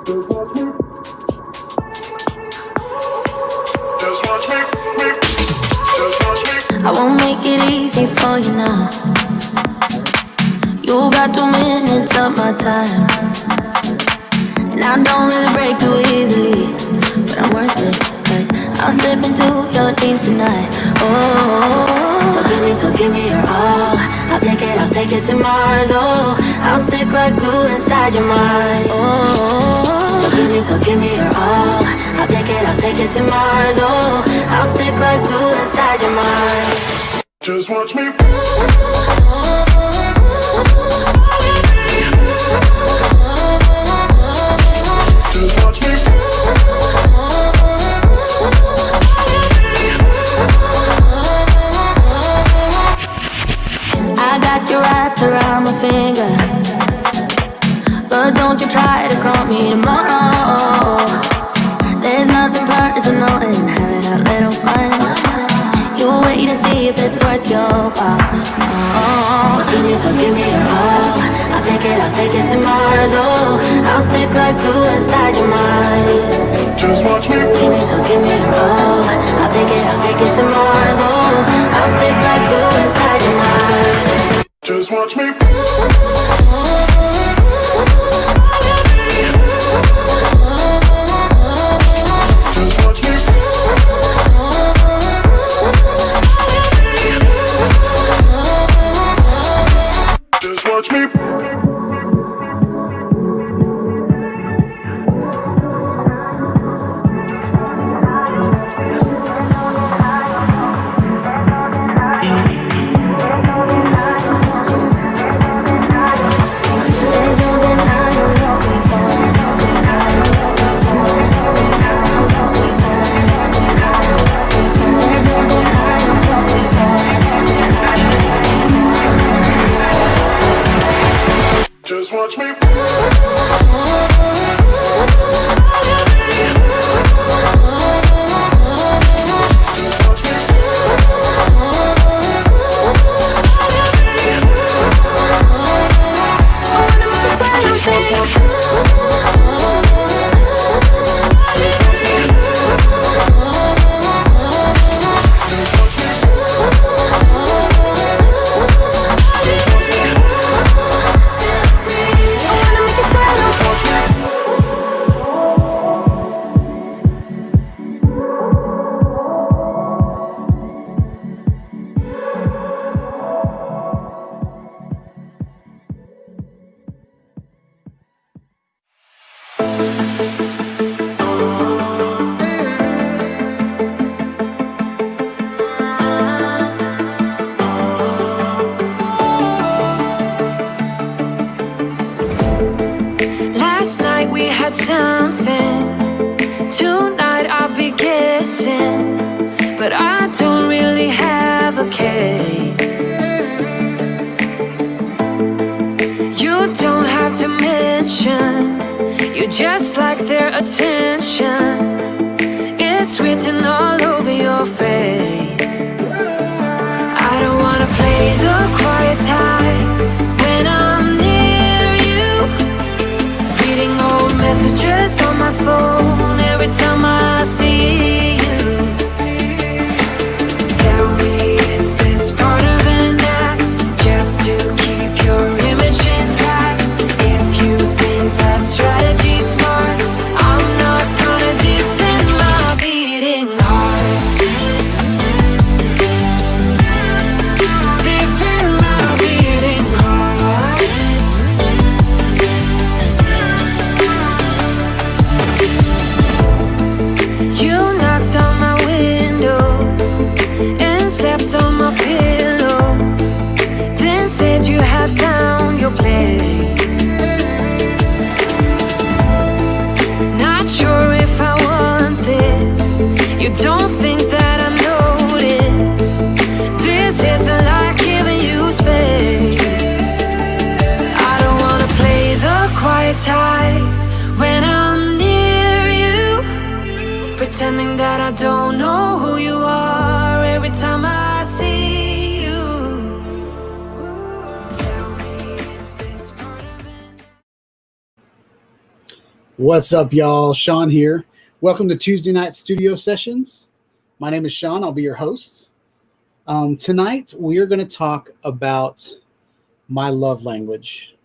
I won't make it easy for you now. You got 2 minutes of my time, and I don't really break too easily, but I'm worth it, 'cause I'll slip into your dreams tonight. Oh, so give me your all. I'll take it to Mars. Oh, I'll stick like glue inside your mind. Oh, so give me your all. I'll take it to Mars. Oh, I'll stick like glue inside your mind. Just watch me. Just watch me. I got you wrapped around my finger, but don't you try to call me tomorrow. There's nothing personal in having a little fun. You wait and see if it's worth your while. Oh, so give me your all. I'll take it to Mars. Oh, I'll stick like glue inside your mind. Just watch me. Give me your all. I'll take it to Mars. Oh, I'll stick like glue inside your mind. Just watch me. Watch me. Just watch me. Last night we had something. Tonight I'll be guessing, but I don't really have a case. You don't have to mention, you just like their attention. It's written all over your face. I don't wanna play the quiet type when I'm near you, reading old messages on my phone every time I see you. Tell me, is this part of an act, just to keep your image intact? If you think that strategy's smart, I'm not gonna defend my beating heart. Defend my beating heart. You knocked on my window and slept on my pillow, then said you had found your place. Not sure if I want this. You don't think that I notice? This isn't like giving you space. I don't wanna play the quiet type when I'm near you, pretending that I don't know who you are every time I see you. Tell me, is this part of it? What's up, y'all? Sean here. Welcome to Tuesday Night Studio Sessions. My name is Sean. I'll be your host. Tonight, we are going to talk about my love language,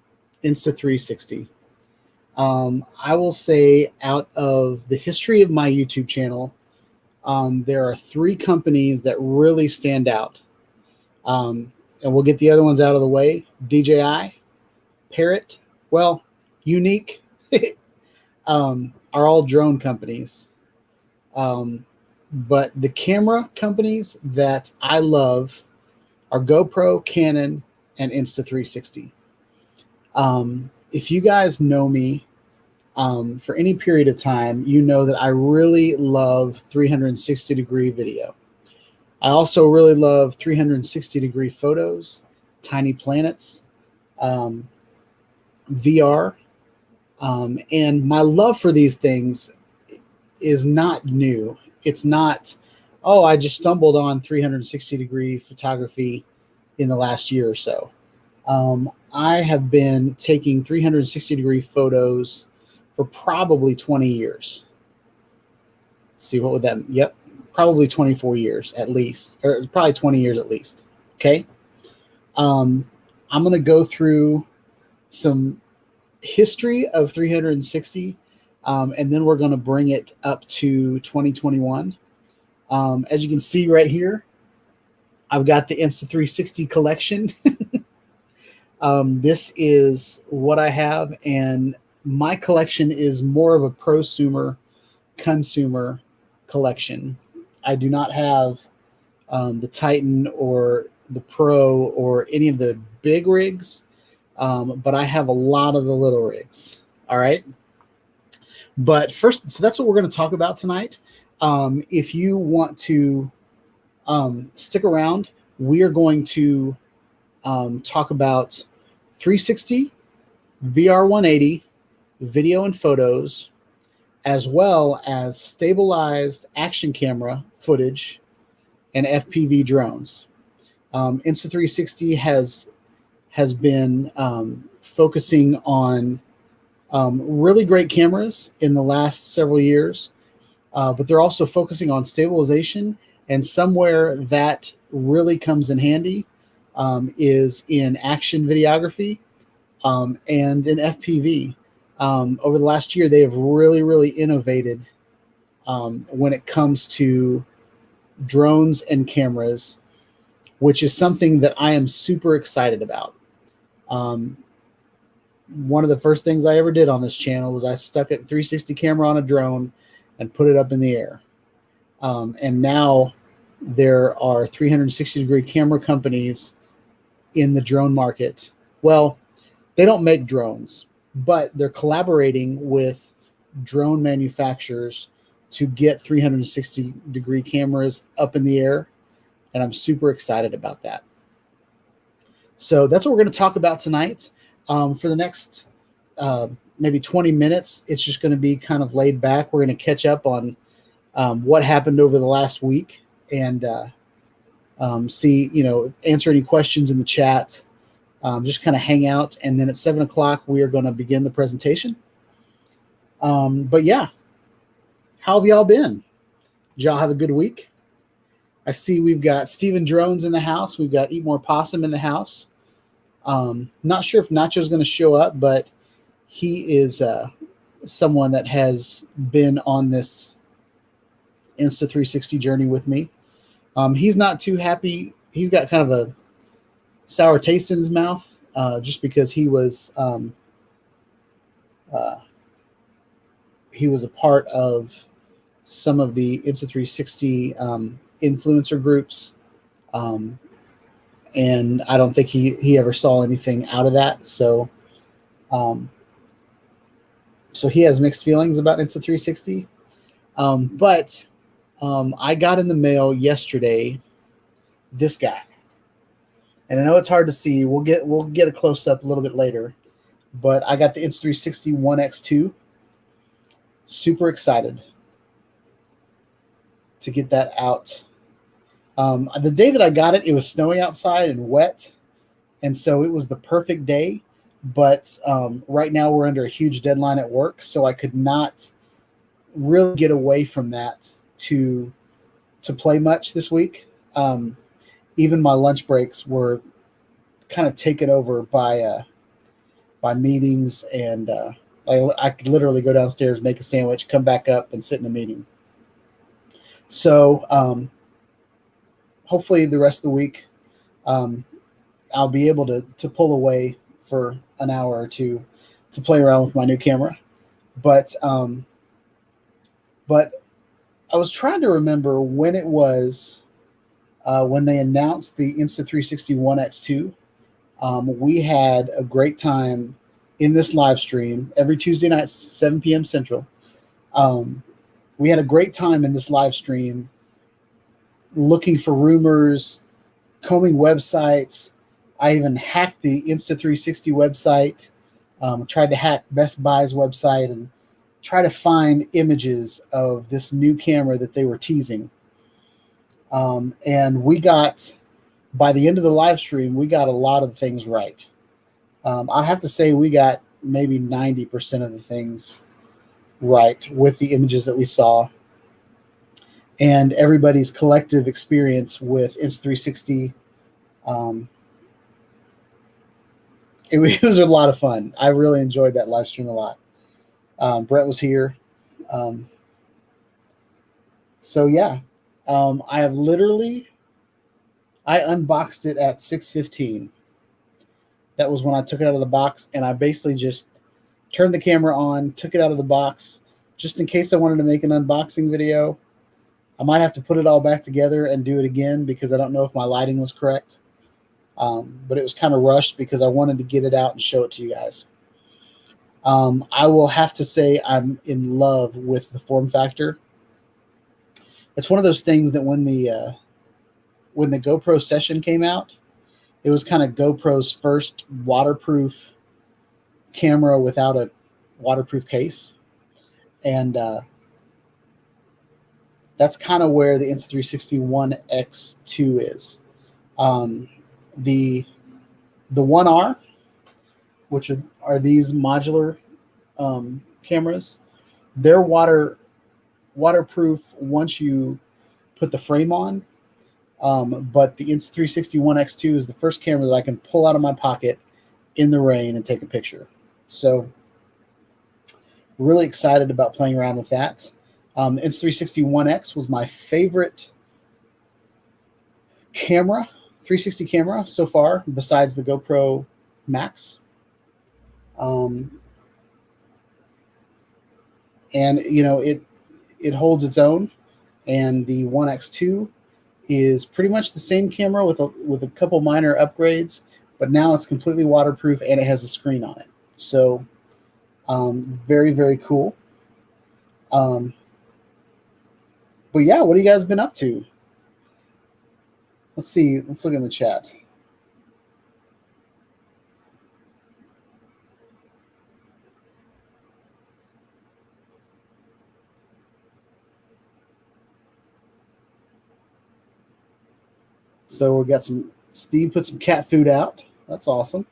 Insta360. I will say, out of the history of my YouTube channel, there are three companies that really stand out. And we'll get the other ones out of the way. DJI, Parrot, well, Unique, are all drone companies. But the camera companies that I love are GoPro, Canon, and Insta360. If you guys know me for any period of time, you know that I really love 360-degree video. I also really love 360-degree photos, tiny planets, VR. And my love for these things is not new. It's not, oh, I just stumbled on 360-degree photography in the last year or so. I have been taking 360-degree photos for probably 20 years. Let's see, what would that, yep, probably 24 years at least, or probably 20 years at least, okay? I'm going to go through some history of 360, and then we're going to bring it up to 2021. As you can see right here, I've got the Insta360 collection. This is what I have, and my collection is more of a prosumer consumer collection. I do not have the Titan or the Pro or any of the big rigs, but I have a lot of the little rigs. All right. But first, so that's what we're going to talk about tonight. If you want to stick around, we are going to talk about 360, VR 180, video and photos, as well as stabilized action camera footage and FPV drones. Insta360 has been focusing on really great cameras in the last several years, but they're also focusing on stabilization, and somewhere that really comes in handy is in action videography and in FPV. Over the last year, they have really innovated when it comes to drones and cameras, which is something that I am super excited about. One of the first things I ever did on this channel was I stuck a 360 camera on a drone and put it up in the air. And now there are 360-degree camera companies in the drone market. Well, they don't make drones, but they're collaborating with drone manufacturers to get 360-degree cameras up in the air. And I'm super excited about that. So that's what we're going to talk about tonight. For the next maybe 20 minutes, it's just going to be kind of laid back. We're going to catch up on what happened over the last week and see, answer any questions in the chat, just kind of hang out. And then at 7 o'clock, we are going to begin the presentation. But yeah, how have y'all been? Did y'all have a good week? I see we've got Steven Drones in the house. We've got Eat More Possum in the house. Not sure if Nacho's going to show up, but he is someone that has been on this Insta360 journey with me. He's not too happy. He's got kind of a sour taste in his mouth just because he was a part of some of the Insta360 influencer groups. And I don't think he ever saw anything out of that. So he has mixed feelings about Insta360. But I got in the mail yesterday this guy. And I know it's hard to see. We'll get a close up a little bit later. But I got the Insta360 One X2. Super excited to get that out. The day that I got it, it was snowing outside and wet. And so it was the perfect day. but right now we're under a huge deadline at work, so I could not really get away from that to play much this week. Even my lunch breaks were kind of taken over by meetings, and I could literally go downstairs, make a sandwich, come back up, and sit in a meeting. So hopefully the rest of the week, I'll be able to pull away for an hour or two to play around with my new camera. But I was trying to remember when it was when they announced the Insta360 One X2. We had a great time in this live stream every Tuesday night, 7 p.m. Central. We had a great time in this live stream looking for rumors, combing websites. I even hacked the Insta360 website, tried to hack Best Buy's website, and try to find images of this new camera that they were teasing. And we got, by the end of the live stream, we got a lot of things right. I'd have to say we got maybe 90% of the things right with the images that we saw. And everybody's collective experience with Insta360. It was a lot of fun. I really enjoyed that live stream a lot. Brett was here. So yeah, I unboxed it at 6:15. That was when I took it out of the box, and I basically just turned the camera on, took it out of the box, just in case I wanted to make an unboxing video. I might have to put it all back together and do it again because I don't know if my lighting was correct. But it was kind of rushed because I wanted to get it out and show it to you guys. I will have to say I'm in love with the form factor. It's one of those things that when the GoPro Session came out, it was kind of GoPro's first waterproof camera without a waterproof case. And that's kind of where the Insta360 One X2 is. The One R, which are these modular cameras, they're waterproof once you put the frame on. But the Insta360 One X2 is the first camera that I can pull out of my pocket in the rain and take a picture. So really excited about playing around with that. Insta360 One X was my favorite camera, 360 camera so far, besides the GoPro Max. And you know, it holds its own. And the One X2 is pretty much the same camera with a couple minor upgrades, but now it's completely waterproof and it has a screen on it. So very, very cool. But yeah, what have you guys been up to? Let's see. Let's look in the chat. So we got Steve put some cat food out. That's awesome.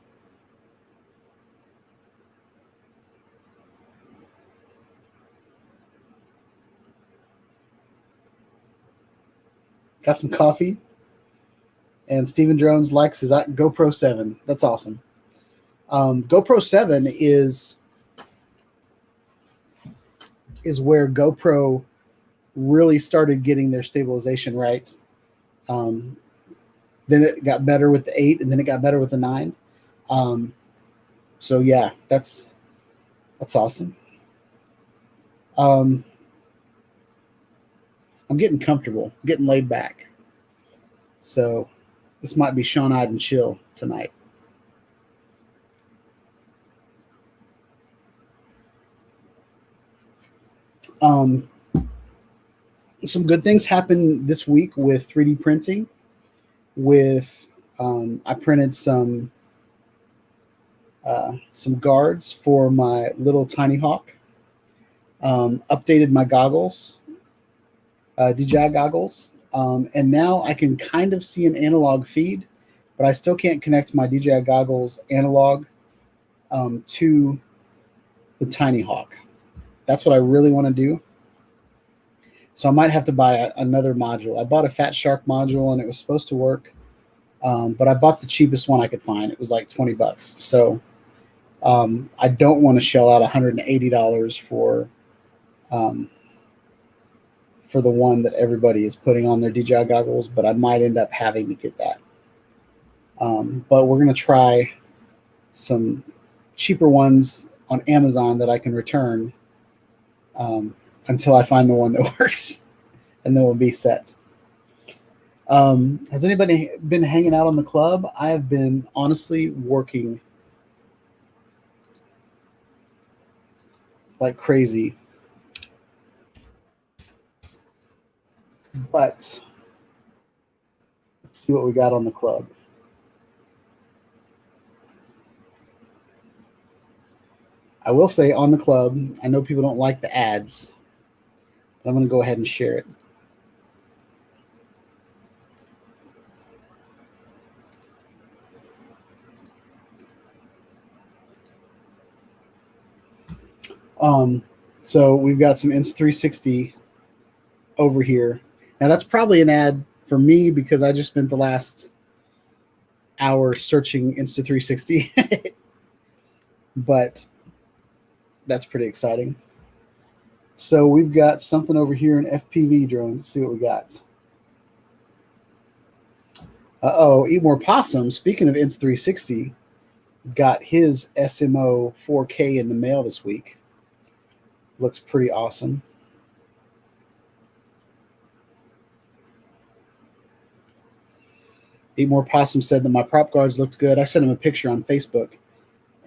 Got some coffee. And Steven Drones likes his GoPro 7. That's awesome. GoPro 7 is where GoPro really started getting their stabilization right. Then it got better with the 8, and then it got better with the 9. So yeah, that's awesome. I'm getting comfortable, getting laid back. So this might be Sean-eyed and chill tonight. Some good things happened this week with 3D printing. I printed some guards for my little tiny hawk. Updated my goggles, DJI goggles, and now I can kind of see an analog feed, but I still can't connect my DJI goggles analog to the Tiny Hawk. That's what I really want to do. So I might have to buy another module. I bought a Fat Shark module and it was supposed to work, but I bought the cheapest one I could find. It was like $20. So I don't want to shell out $180 for the one that everybody is putting on their DJI goggles, but I might end up having to get that. But we're going to try some cheaper ones on Amazon that I can return until I find the one that works, and then we'll be set. Has anybody been hanging out on the club? I have been honestly working like crazy, but let's see what we got on the club. I will say on the club, I know people don't like the ads, but I'm going to go ahead and share it. So we've got some Insta360 over here. Now that's probably an ad for me because I just spent the last hour searching Insta360, but that's pretty exciting. So we've got something over here in FPV drones. Let's see what we got. Eat More Possum, speaking of Insta360, got his SMO 4K in the mail this week. Looks pretty awesome. Eat More Possum said that my prop guards looked good. I sent him a picture on Facebook,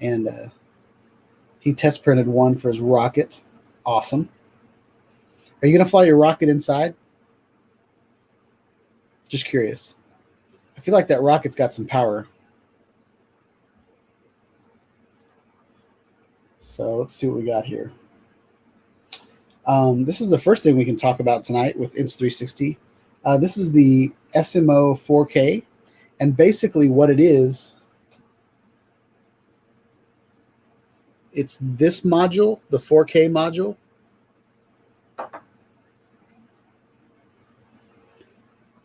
and he test printed one for his rocket. Awesome. Are you going to fly your rocket inside? Just curious. I feel like that rocket's got some power. So let's see what we got here. This is the first thing we can talk about tonight with Insta360. This is the SMO 4K, and basically what it is, it's this module, the 4K module.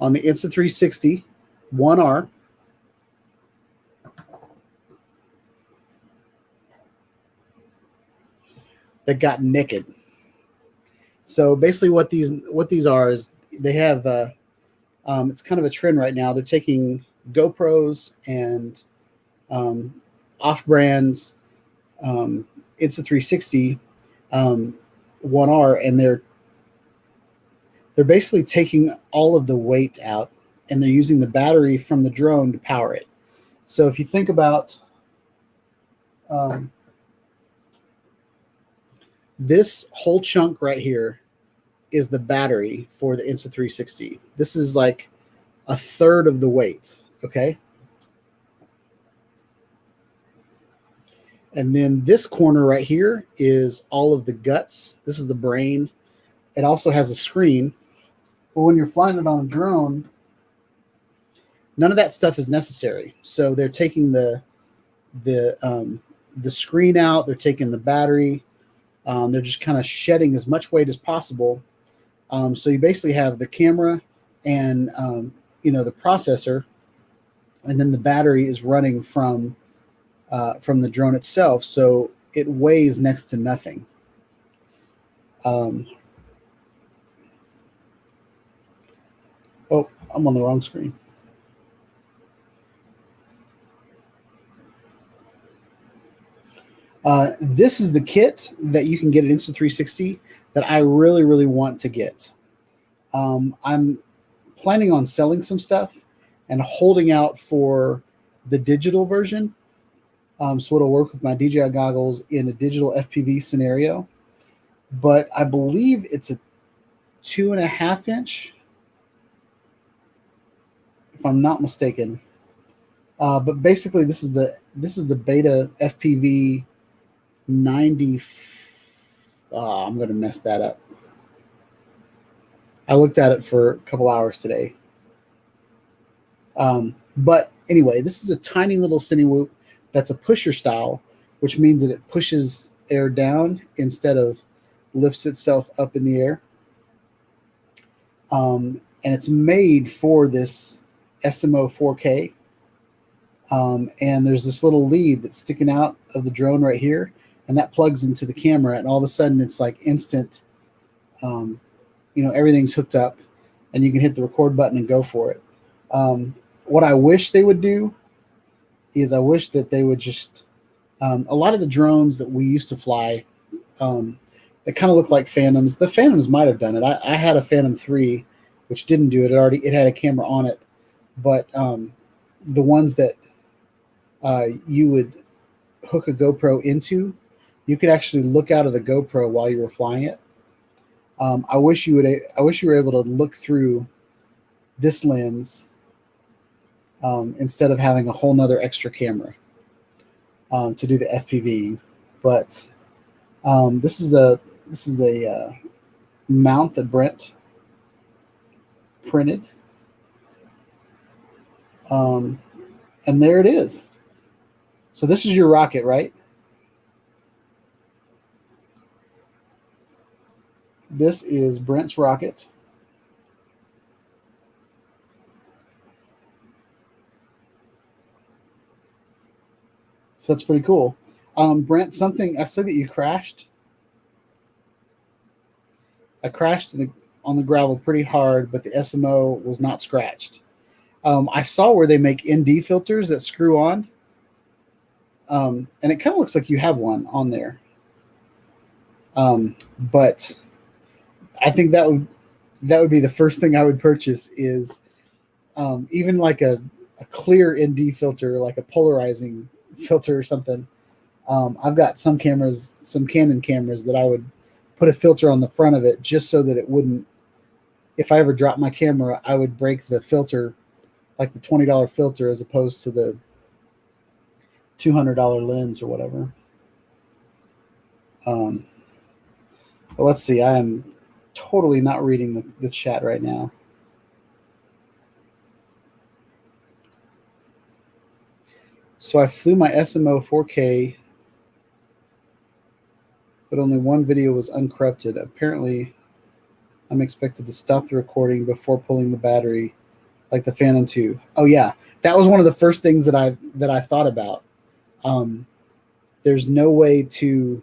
On the Insta360 One R. That got naked. So basically what these are is they have it's kind of a trend right now. They're taking GoPros and off-brands Insta360 One R, and they're basically taking all of the weight out, and they're using the battery from the drone to power it. So if you think about this whole chunk right here is the battery for the Insta360. This is like a third of the weight, okay? And then this corner right here is all of the guts. This is the brain. It also has a screen. But when you're flying it on a drone, none of that stuff is necessary. So they're taking the screen out. They're taking the battery. They're just kind of shedding as much weight as possible. So you basically have the camera and the processor, and then the battery is running from the drone itself. So it weighs next to nothing. Oh, I'm on the wrong screen. This is the kit that you can get at Insta360 that I really, really want to get. I'm planning on selling some stuff and holding out for the digital version. So it'll work with my DJI goggles in a digital FPV scenario. But I believe it's a 2.5 inch, if I'm not mistaken. But basically, this is the beta FPV 90. I'm going to mess that up. I looked at it for a couple hours today. But anyway, this is a tiny little Cinewhoop that's a pusher style which means that it pushes air down instead of lifts itself up in the air. And it's made for this SMO 4K. And there's this little lead that's sticking out of the drone right here, and that plugs into the camera, and all of a sudden it's like instant. Everything's hooked up, and you can hit the record button and go for it. What I wish they would do is I wish that they would just a lot of the drones that we used to fly, they kind of look like Phantoms. The Phantoms might have done it. I had a Phantom 3, which didn't do it. It had a camera on it, but the ones that you would hook a GoPro into, you could actually look out of the GoPro while you were flying it. I wish you were able to look through this lens instead of having a whole nother extra camera to do the FPV. But this is a mount that Brent printed, and there it is. So this is your rocket, right? This is Brent's rocket. So that's pretty cool. Brent, something I said that you crashed. I crashed on the gravel pretty hard, but the SMO was not scratched. I saw where they make ND filters that screw on. And it kind of looks like you have one on there. But I think that would be the first thing I would purchase is even like a clear ND filter, like a polarizing filter or something. I've got some Canon cameras that I would put a filter on the front of it just so that it wouldn't, if I ever drop my camera, I would break the filter, like the $20 filter as opposed to the $200 lens or whatever. But let's see, I am totally not reading the chat right now. So I flew my SMO 4K, but only one video was uncorrupted. Apparently, I'm expected to stop the recording before pulling the battery, like the Phantom 2. Oh yeah, that was one of the first things that I thought about. There's no way to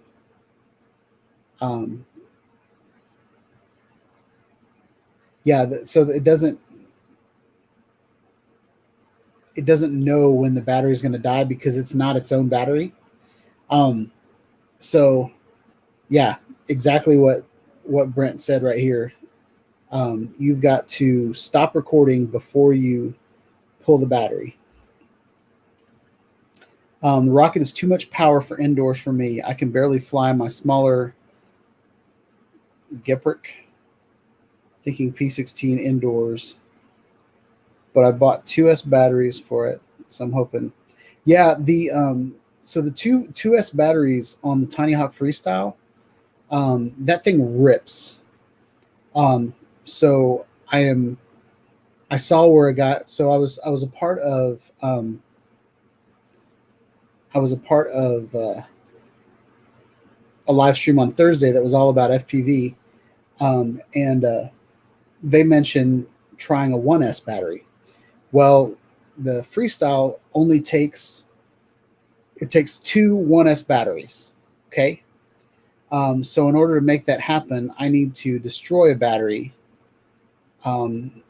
so it doesn't know when the battery is going to die because it's not its own battery. So yeah, exactly what Brent said right here. You've got to stop recording before you pull the battery. The rocket is too much power for indoors for me. I can barely fly my smaller Geprick, thinking P16 indoors, but I bought 2S batteries for it, so I'm hoping. Yeah, so the 2S batteries on the Tiny Hawk Freestyle, that thing rips. So I saw where it got. So I was a part of a live stream on Thursday that was all about FPV, and they mentioned trying a 1S battery. Well, the Freestyle only takes two 1S batteries. Okay. So in order to make that happen, I need to destroy a battery and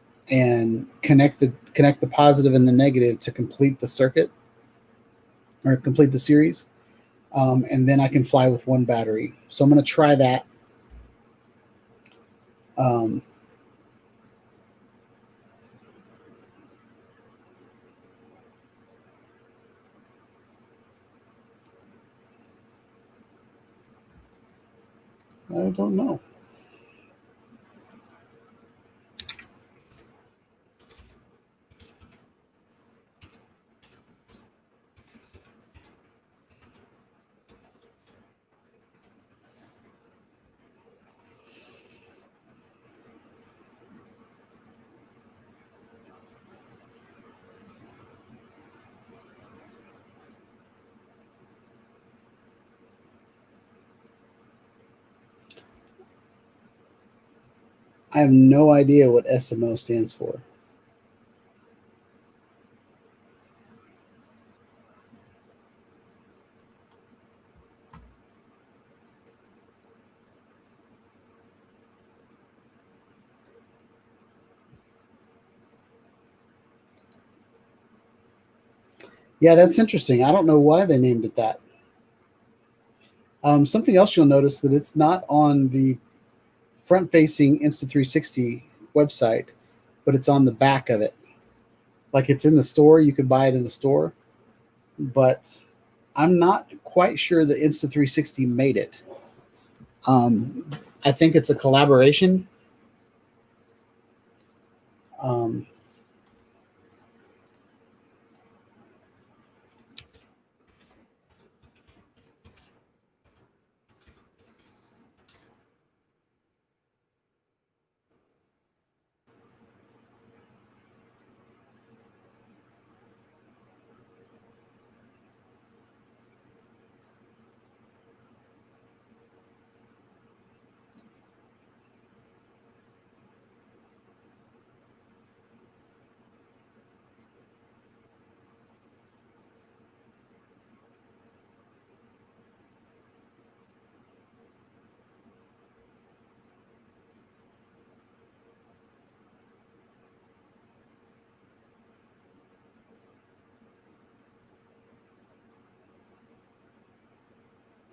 connect the positive and the negative to complete the circuit or complete the series. And then I can fly with one battery. So I'm going to try that. I don't know. I have no idea what SMO stands for. Yeah, that's interesting. I don't know why they named it that. Something else you'll notice that it's not on the front-facing Insta360 website, but it's on the back of it. Like it's in the store. You could buy it in the store, but I'm not quite sure that Insta360 made it. I think it's a collaboration. Um,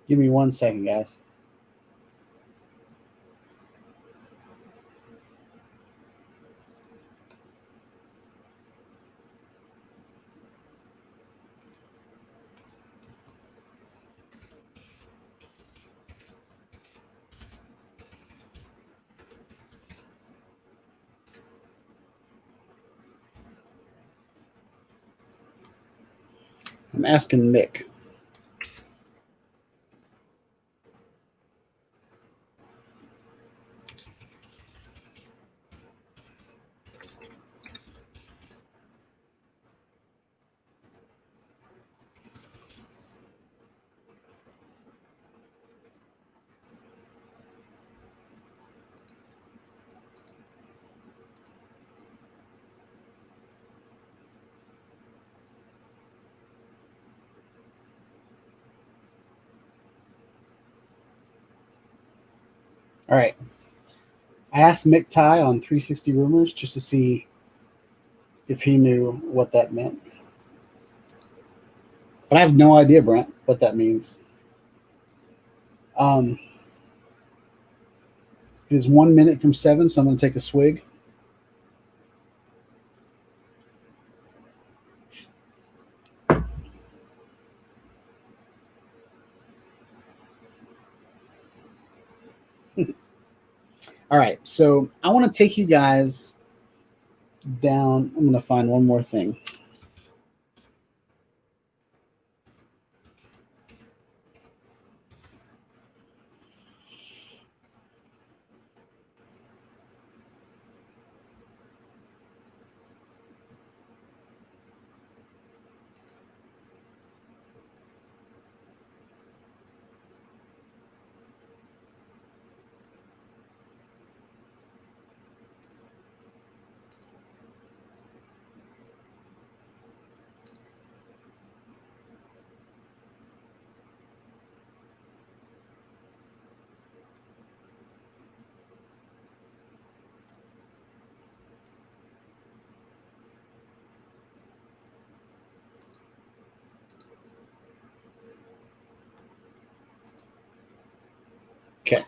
Give me 1 second, guys. I'm asking Nick. All right. I asked Mick Ty on 360 Rumors just to see if he knew what that meant. But I have no idea, Brent, what that means. It is 1 minute from 7, so I'm going to take a swig. All right, so I want to take you guys down. I'm going to find one more thing. Okay.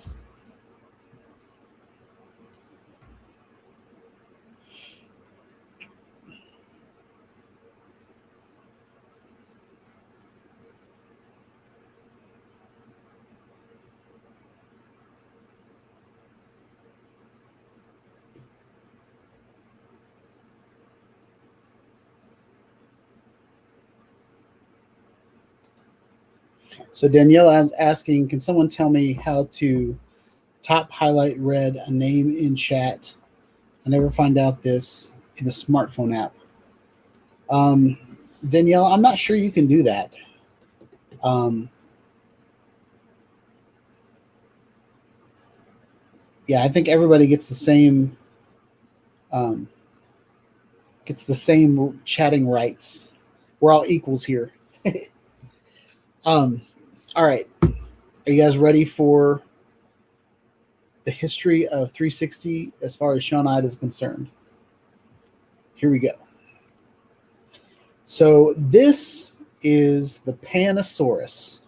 So Danielle is asking, can someone tell me how to top highlight red a name in chat? I never find out this in the smartphone app. Danielle, I'm not sure you can do that. yeah, I think everybody gets um, the same chatting rights. We're all equals here. All right. Are you guys ready for the history of 360 as far as Shonite is concerned? Here we go. So this is the Panasaurus.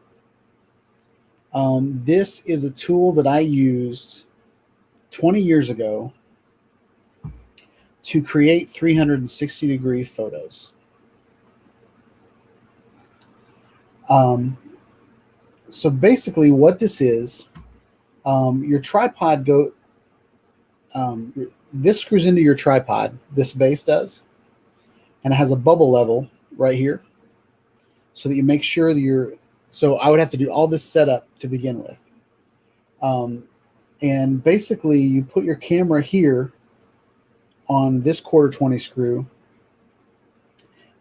This is a tool that I used 20 years ago to create 360-degree photos. So basically what this is, your tripod this screws into your tripod, this base does, and it has a bubble level right here so that you make sure that so I would have to do all this setup to begin with. And basically you put your camera here on this 1/4-20 screw,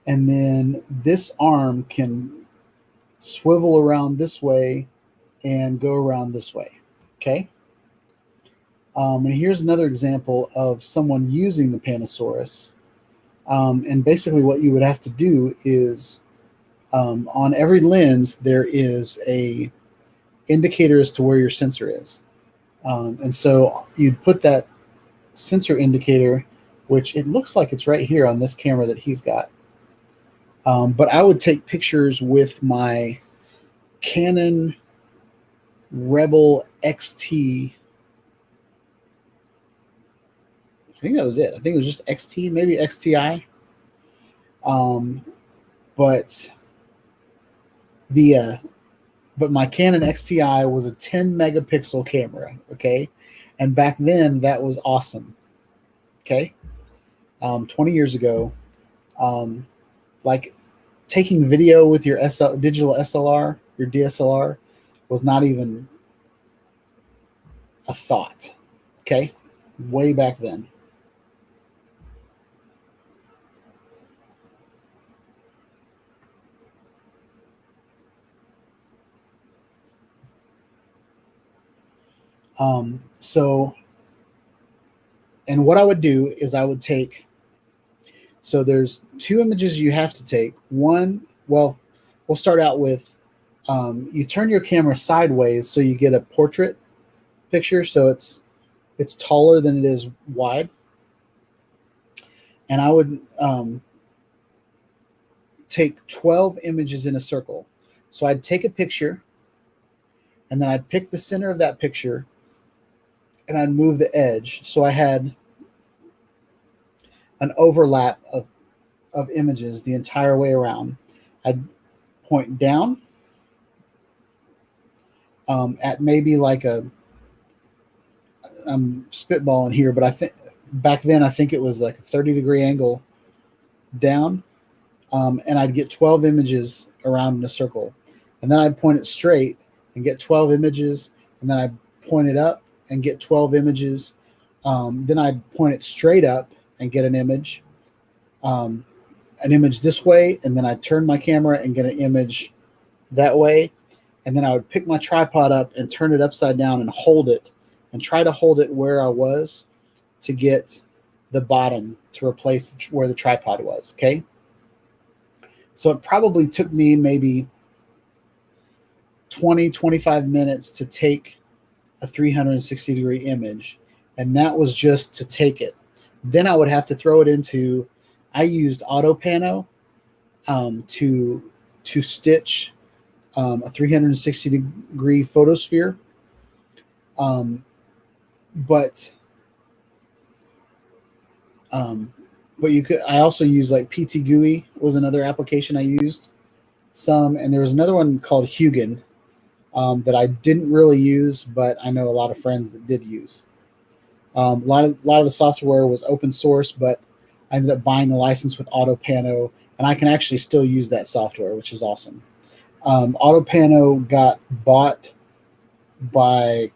and then this arm can swivel around this way and go around this way. Okay. And here's another example of someone using the Panasaurus. And basically what you would have to do is on every lens, there is a indicator as to where your sensor is. And so you'd put that sensor indicator, which it looks like it's right here on this camera that he's got. But I would take pictures with my Canon Rebel XT. I think that was it. I think it was just XT, maybe XTI. But my Canon XTI was a 10 megapixel camera. Okay. And back then that was awesome. Okay. 20 years ago, like taking video with your digital SLR, your DSLR, was not even a thought. Okay. Way back then. And what I would do is I would take, so there's 2 images you have to take. One, well, we'll start out with, you turn your camera sideways so you get a portrait picture, so it's taller than it is wide. And I would take 12 images in a circle. So I'd take a picture, and then I'd pick the center of that picture, and I'd move the edge. So I had an overlap of images the entire way around. I'd point down at maybe like I'm spitballing here, but I think back then I think it was like a 30-degree angle down, and I'd get 12 images around in a circle, and then I'd point it straight and get 12 images, and then I'd point it up and get 12 images. Then I'd point it straight up and get an image this way, and then I'd turn my camera and get an image that way, and then I would pick my tripod up and turn it upside down and hold it, and try to hold it where I was to get the bottom to replace where the tripod was. Okay. So it probably took me maybe 20-25 minutes to take a 360-degree image, and that was just to take it. Then I would have to throw it into, I used AutoPano to stitch a 360-degree photosphere. But you could, I also use like PT GUI was another application I used some, and there was another one called Hugin that I didn't really use, but I know a lot of friends that did use. A lot of the software was open source, but I ended up buying a license with AutoPano, and I can actually still use that software, which is awesome. AutoPano got bought by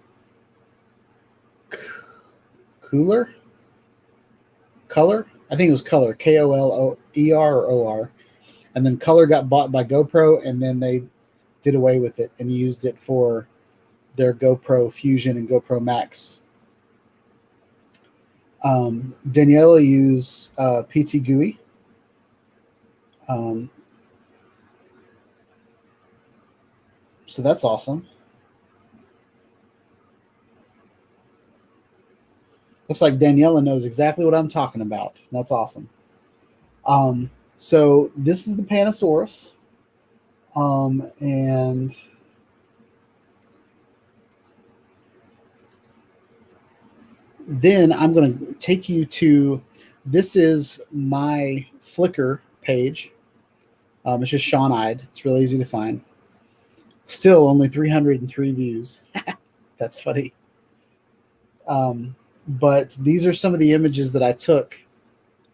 Color. I think it was Color, KOLER or OR. And then Color got bought by GoPro, and then they did away with it and used it for their GoPro Fusion and GoPro Max Daniela used PT GUI. So that's awesome. Looks like Daniela knows exactly what I'm talking about. That's awesome. So this is the Panosaurus. And then I'm going to take you to, this is my Flickr page. It's just Sean Ide. It's really easy to find. Still only 303 views. That's funny. But these are some of the images that I took,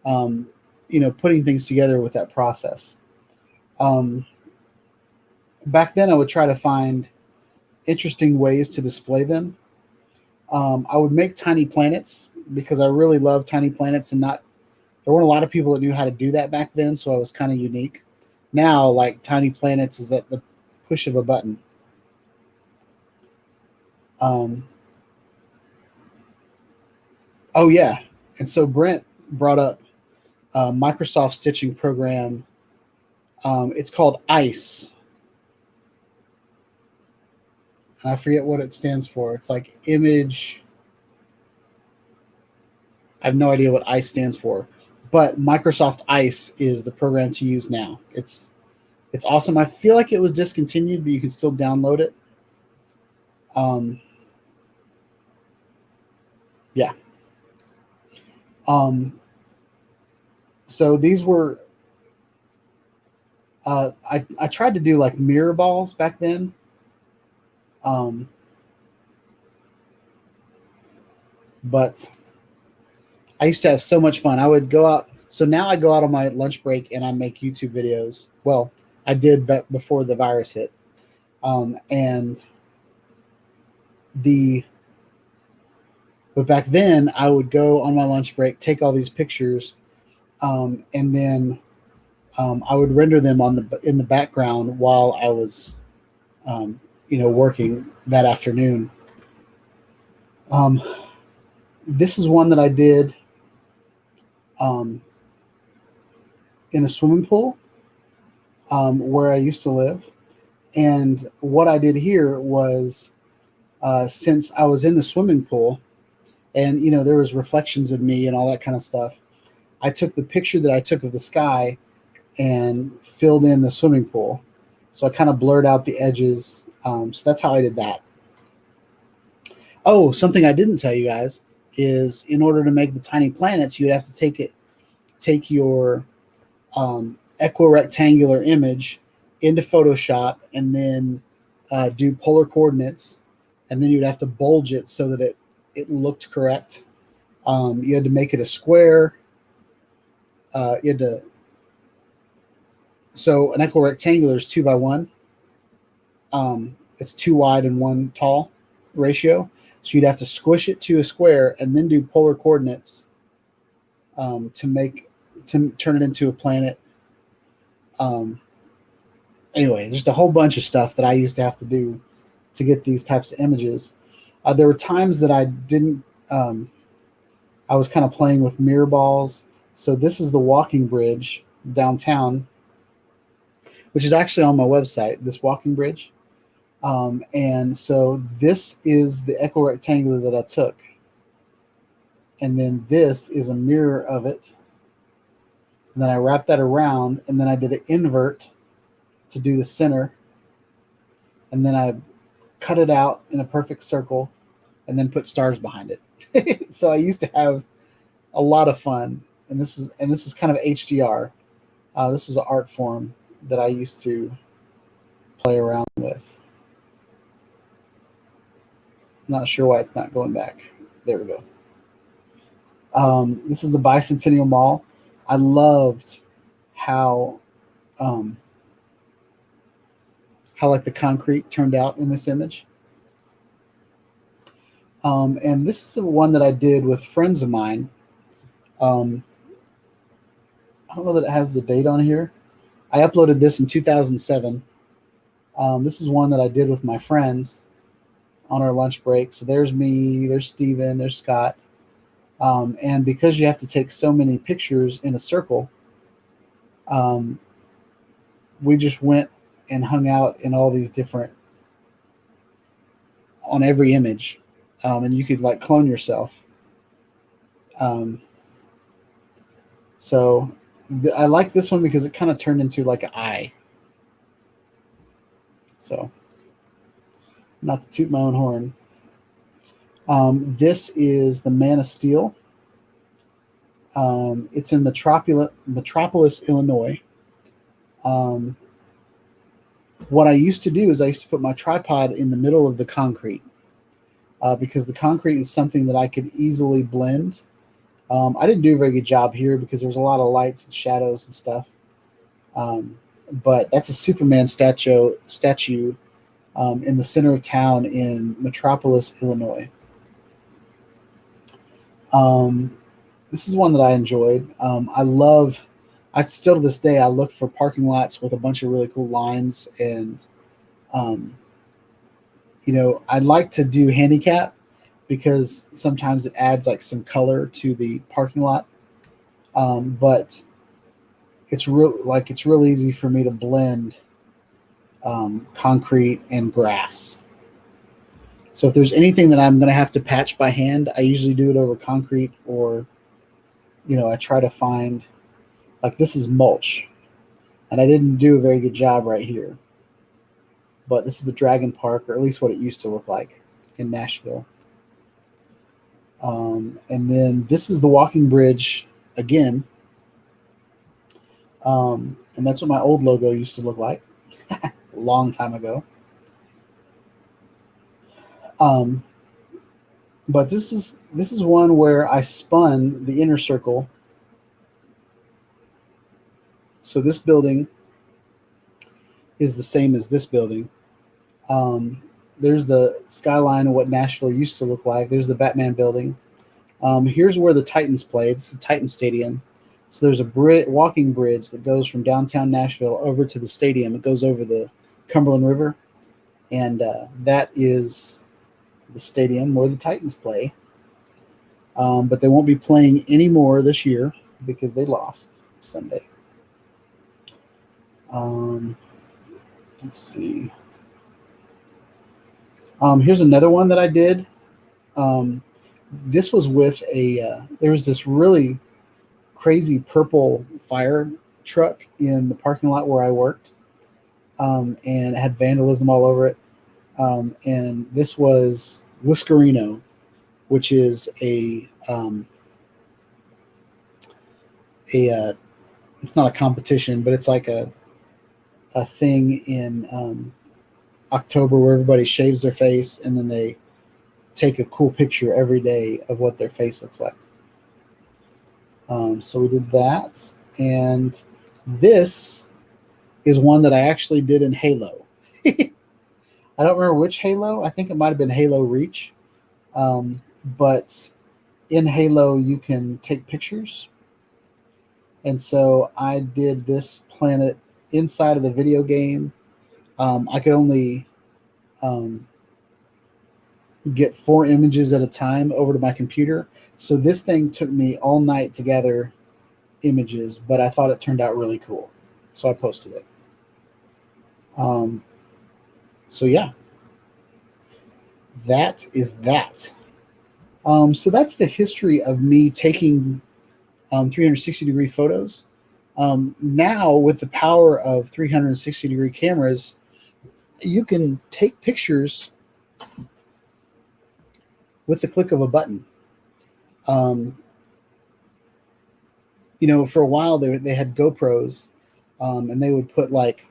putting things together with that process. Back then, I would try to find interesting ways to display them. I would make tiny planets because I really love tiny planets, and there weren't a lot of people that knew how to do that back then, so I was kind of unique. Now, like, tiny planets is at the push of a button. Oh yeah, and so Brent brought up Microsoft stitching program. It's called ICE. And I forget what it stands for. It's like image. I have no idea what ICE stands for, but Microsoft ICE is the program to use now. It's awesome. I feel like it was discontinued, but you can still download it. Yeah. So these were. I tried to do like mirror balls back then. But I used to have so much fun. I would go out. So now I go out on my lunch break and I make YouTube videos. Well, I did before the virus hit. But back then I would go on my lunch break, take all these pictures, and then I would render them in the background while I was, working that afternoon. This is one that I did in a swimming pool where I used to live. And what I did here was, since I was in the swimming pool and, there was reflections of me and all that kind of stuff, I took the picture that I took of the sky and filled in the swimming pool. So I kind of blurred out the edges. So that's how I did that. Oh, something I didn't tell you guys is, in order to make the tiny planets, you'd have to take your equirectangular image into Photoshop and then do polar coordinates, and then you'd have to bulge it so that it looked correct. You had to make it a square. So an equirectangular is 2:1. It's 2 wide and 1 tall ratio. So you'd have to squish it to a square and then do polar coordinates to turn it into a planet. Anyway, there's a whole bunch of stuff that I used to have to do to get these types of images. There were times that I didn't. I was kind of playing with mirror balls. So this is the walking bridge downtown, which is actually on my website, this walking bridge. And so this is the equirectangular that I took. And then this is a mirror of it. And then I wrapped that around, and then I did an invert to do the center. And then I cut it out in a perfect circle and then put stars behind it. So I used to have a lot of fun. And this is kind of HDR. This was an art form that I used to play around with. Not sure why it's not going back. There we go. This is the Bicentennial Mall. I loved how like the concrete turned out in this image. And this is the one that I did with friends of mine. I don't know that it has the date on here. I uploaded this in 2007. This is one that I did with my friends on our lunch break. So there's me, there's Steven, there's Scott. And because you have to take so many pictures in a circle, we just went and hung out in all these different, on every image, and you could like clone yourself. So I like this one because it kind of turned into like an eye. So, not to toot my own horn. This is the Man of Steel. It's in Metropolis, Illinois. What I used to do is I used to put my tripod in the middle of the concrete because the concrete is something that I could easily blend. I didn't do a very good job here because there was a lot of lights and shadows and stuff. But that's a Superman statue in the center of town in Metropolis, Illinois. This is one that I enjoyed. I still to this day, I look for parking lots with a bunch of really cool lines. And, I like to do handicap because sometimes it adds like some color to the parking lot. But it's real easy for me to blend concrete and grass. So if there's anything that I'm going to have to patch by hand, I usually do it over concrete, or, I try to find, like this is mulch, and I didn't do a very good job right here. But this is the Dragon Park, or at least what it used to look like in Nashville. And then this is the walking bridge again. And that's what my old logo used to look like a long time ago. But this is one where I spun the inner circle. So this building is the same as this building. There's the skyline of what Nashville used to look like. There's the Batman building. Here's where the Titans play. It's the Titan Stadium. So there's a walking bridge that goes from downtown Nashville over to the stadium. It goes over the Cumberland River. And that is the stadium where the Titans play. But they won't be playing anymore this year because they lost Sunday. Let's see. Here's another one that I did. This was with there was this really crazy purple fire truck in the parking lot where I worked. And it had vandalism all over it. And this was Whiskerino, which is it's not a competition, but it's like a thing in October where everybody shaves their face and then they take a cool picture every day of what their face looks like. So we did that. And this is one that I actually did in Halo. I don't remember which Halo. I think it might have been Halo Reach. But in Halo, you can take pictures. And so I did this planet inside of the video game. I could only get 4 images at a time over to my computer. So this thing took me all night to gather images, but I thought it turned out really cool. So I posted it. So yeah, that is that. So that's the history of me taking 360-degree photos. Now, with the power of 360-degree cameras, you can take pictures with the click of a button. For a while they had GoPros, and they would put like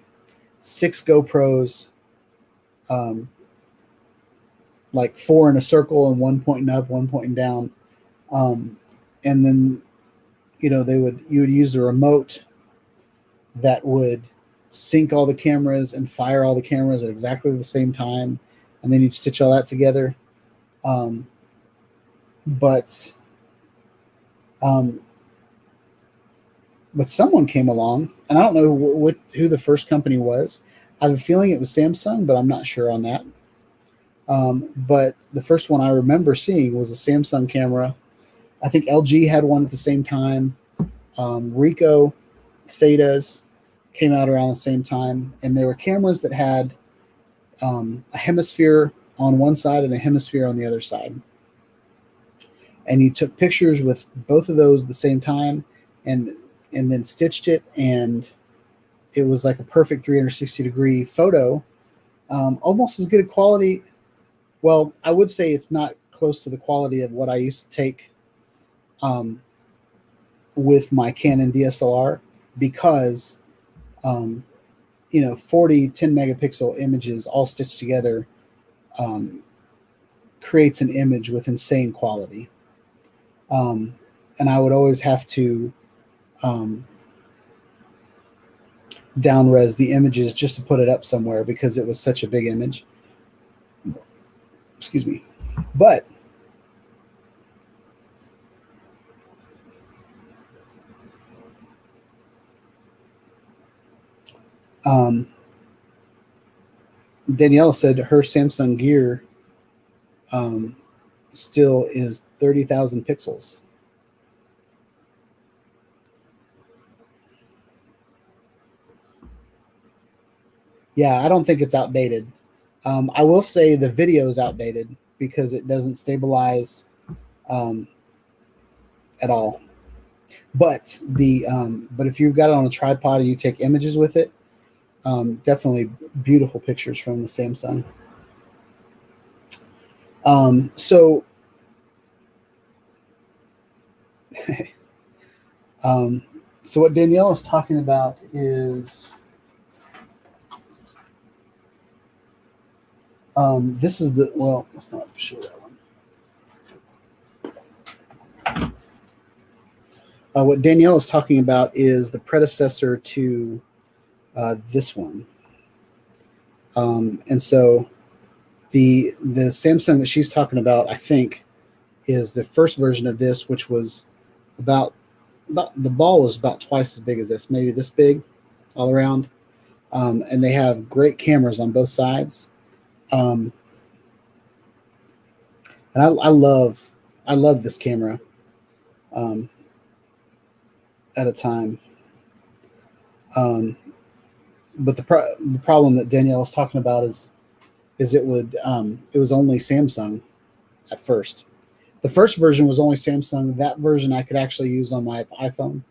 6 GoPros, like 4 in a circle and 1 pointing up, 1 pointing down. And then, you would use a remote that would sync all the cameras and fire all the cameras at exactly the same time. And then you'd stitch all that together. But someone came along, and I don't know who the first company was. I have a feeling it was Samsung, but I'm not sure on that. But the first one I remember seeing was a Samsung camera I think LG had one at the same time. Ricoh Thetas came out around the same time, and there were cameras that had a hemisphere on one side and a hemisphere on the other side. And you took pictures with both of those at the same time, and then stitched it, and it was like a perfect 360-degree photo, almost as good a quality. Well, I would say it's not close to the quality of what I used to take with my Canon DSLR, because 40 10 megapixel images all stitched together creates an image with insane quality. And I would always have to down res the images just to put it up somewhere because it was such a big image. Excuse me. But Danielle said her Samsung Gear still is 30,000 pixels. Yeah, I don't think it's outdated. I will say the video is outdated because it doesn't stabilize at all. But but if you've got it on a tripod and you take images with it, definitely beautiful pictures from the Samsung. So so what Danielle is talking about is this is the, well, let's not show that one. What Danielle is talking about is the predecessor to this one. And so the Samsung that she's talking about, I think, is the first version of this, which was about the ball was about twice as big as this, maybe this big all around. And they have great cameras on both sides. And I love this camera at a time. But the problem that Danielle is talking about is it was only Samsung at first. The first version was only Samsung. That version I could actually use on my iPhone.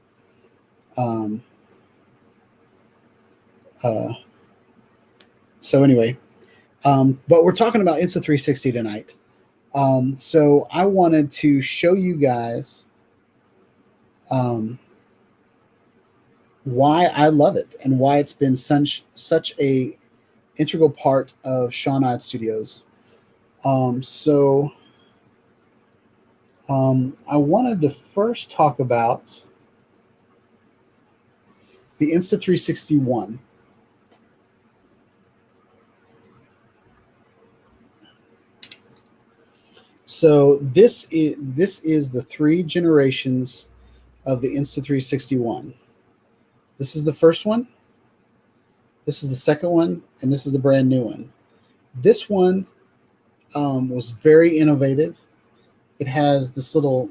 So anyway, but we're talking about Insta360 tonight. So I wanted to show you guys why I love it and why it's been such a integral part of Sean Ide Studios. I wanted to first talk about the Insta360 One. So this is the 3 generations of the Insta360 One. This is the first one. This is the second one, and this is the brand new one. This one was very innovative. It has this little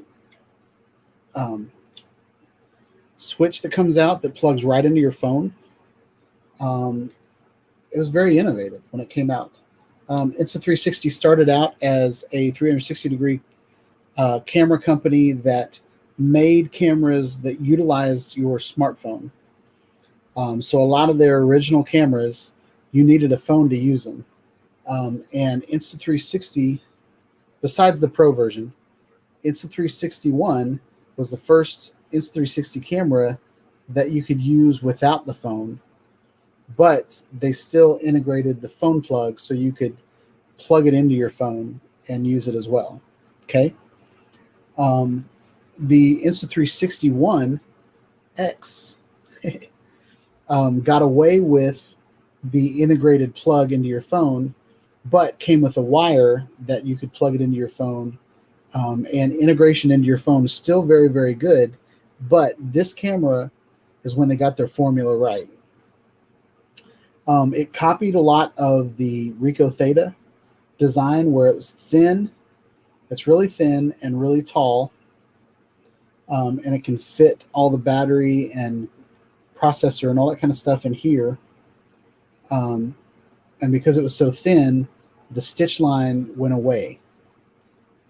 switch that comes out that plugs right into your phone. It was very innovative when it came out. Insta360 started out as a 360-degree camera company that made cameras that utilized your smartphone. So a lot of their original cameras, you needed a phone to use them. And Insta360, besides the Pro version, Insta360 One was the first Insta360 camera that you could use without the phone, but they still integrated the phone plug so you could plug it into your phone and use it as well. Okay. The Insta360 One X got away with the integrated plug into your phone, but came with a wire that you could plug it into your phone. And integration into your phone is still very, very good. But this camera is when they got their formula right. It copied a lot of the Ricoh Theta design, where it was thin. It's really thin and really tall. and it can fit all the battery and processor and all that kind of stuff in here. And because it was so thin, the stitch line went away.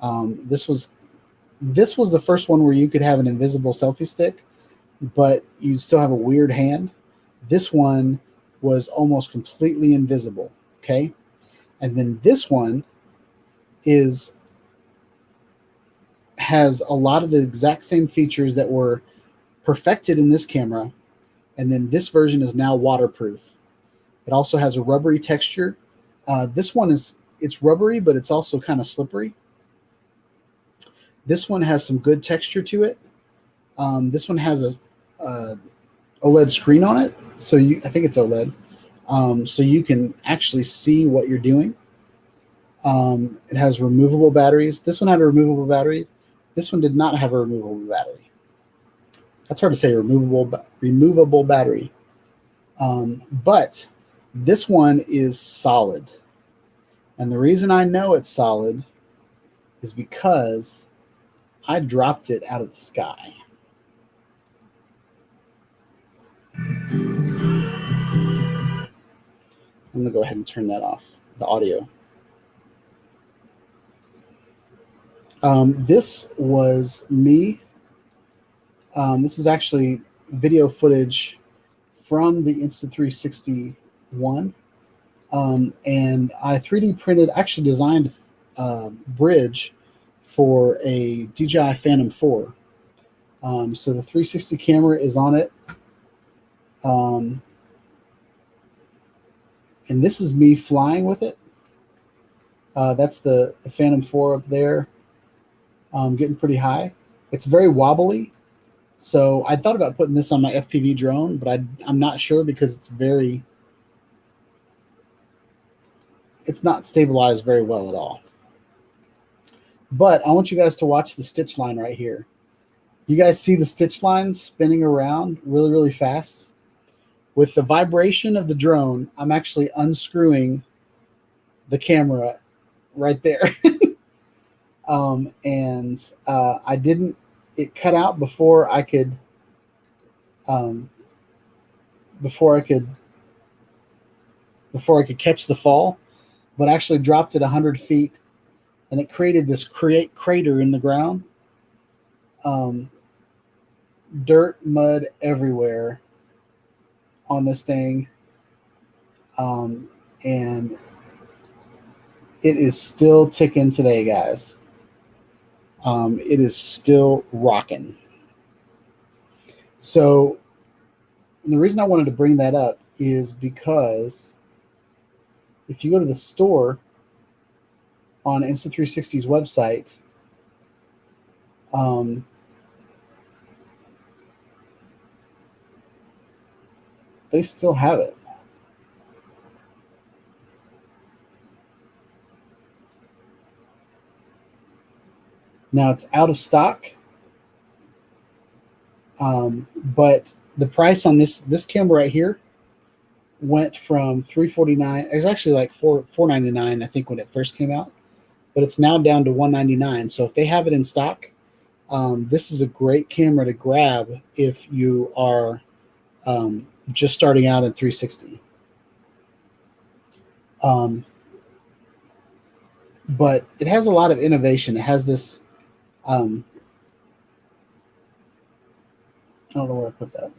This was the first one where you could have an invisible selfie stick, but you still have a weird hand. This one was almost completely invisible. Okay. And then this one has a lot of the exact same features that were perfected in this camera. And then this version is now waterproof. It also has a rubbery texture. This one it's rubbery, but it's also kind of slippery. This one has some good texture to it. This one has a OLED screen on it, so I think it's OLED, so you can actually see what you're doing. It has removable batteries. This one had a removable battery. This one did not have a removable battery. That's hard to say, removable battery. But this one is solid. And the reason I know it's solid is because I dropped it out of the sky. I'm going to go ahead and turn that off, the audio. This was me. This is actually video footage from the Insta360 One. And I 3D printed, actually designed a bridge for a DJI Phantom 4. So the 360 camera is on it. And this is me flying with it. That's the Phantom 4 up there, getting pretty high. It's very wobbly. So I thought about putting this on my FPV drone, but I'm not sure because it's not stabilized very well at all. But I want you guys to watch the stitch line right here. You guys see the stitch line spinning around really, really fast? With the vibration of the drone, I'm actually unscrewing the camera right there. It cut out before I could catch the fall, but actually dropped it 100 feet, and it created this crater in the ground. Dirt, mud everywhere on this thing. And it is still ticking today, guys. It is still rocking. So the reason I wanted to bring that up is because if you go to the store on Insta360's website, they still have it. Now it's out of stock, but the price on this camera right here went from $349. It was actually like $499, I think, when it first came out, but it's now down to $199. So if they have it in stock, this is a great camera to grab if you are just starting out in 360. But it has a lot of innovation. It has this. I don't know where I put that.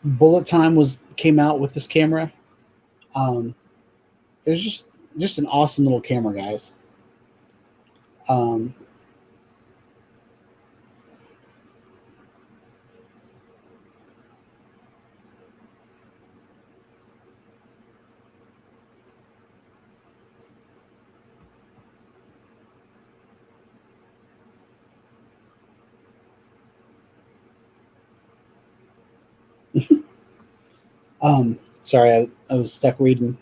Bullet Time came out with this camera. It was just an awesome little camera, guys. Sorry, I was stuck reading.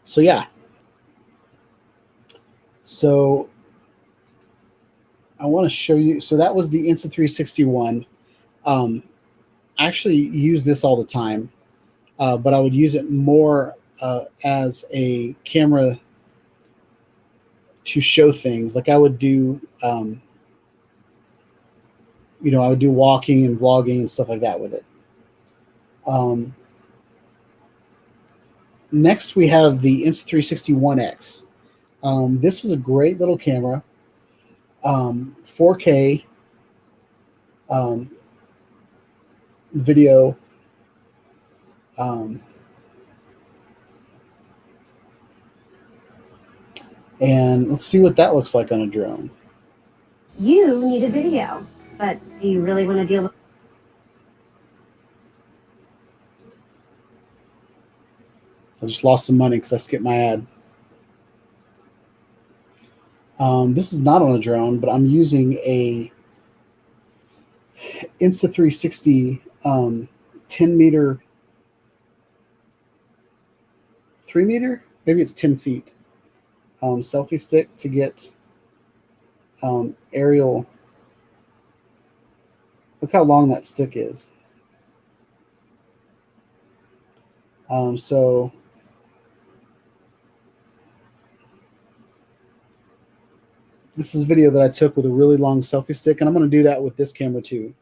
So yeah. So I want to show you. So that was the Insta360 One. I actually use this all the time, but I would use it more as a camera to show things. Like I would do, I would do walking and vlogging and stuff like that with it. Next, we have the Insta360 One X. This was a great little camera, 4K video. And let's see what that looks like on a drone. You need a video, but do you really want to deal with... I just lost some money because I skipped my ad. This is not on a drone, but I'm using a Insta360 10 meter, 3 meter, maybe it's 10 feet selfie stick to get aerial. Look how long that stick is. So this is a video that I took with a really long selfie stick, and I'm going to do that with this camera too.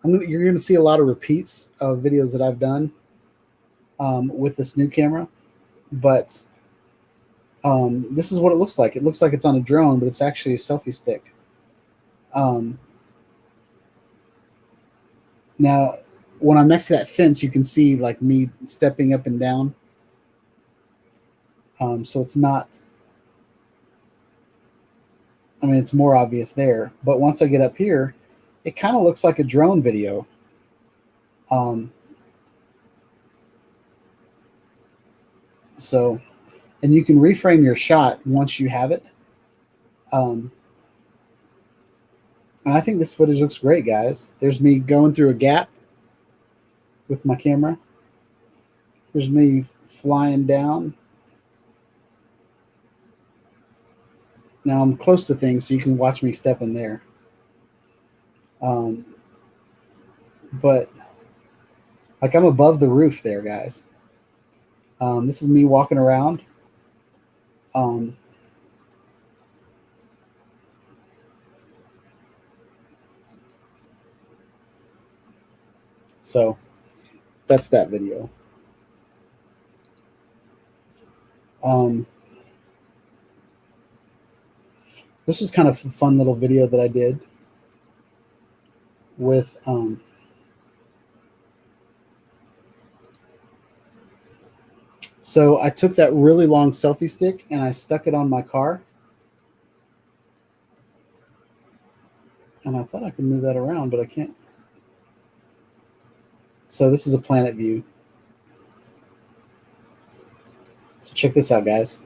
You're going to see a lot of repeats of videos that I've done with this new camera, but this is what it looks like. It looks like it's on a drone, but it's actually a selfie stick. Now, when I'm next to that fence, you can see like me stepping up and down. So it's not, I mean, it's more obvious there. But once I get up here, it kind of looks like a drone video. And you can reframe your shot once you have it. And I think this footage looks great, guys. There's me going through a gap with my camera. There's me flying down. Now I'm close to things, so you can watch me step in there. But like I'm above the roof there, guys. This is me walking around. So that's that video. This is kind of a fun little video that I did with so I took that really long selfie stick and I stuck it on my car, and I thought I could move that around, but I can't. So this is a planet view. So check this out, guys.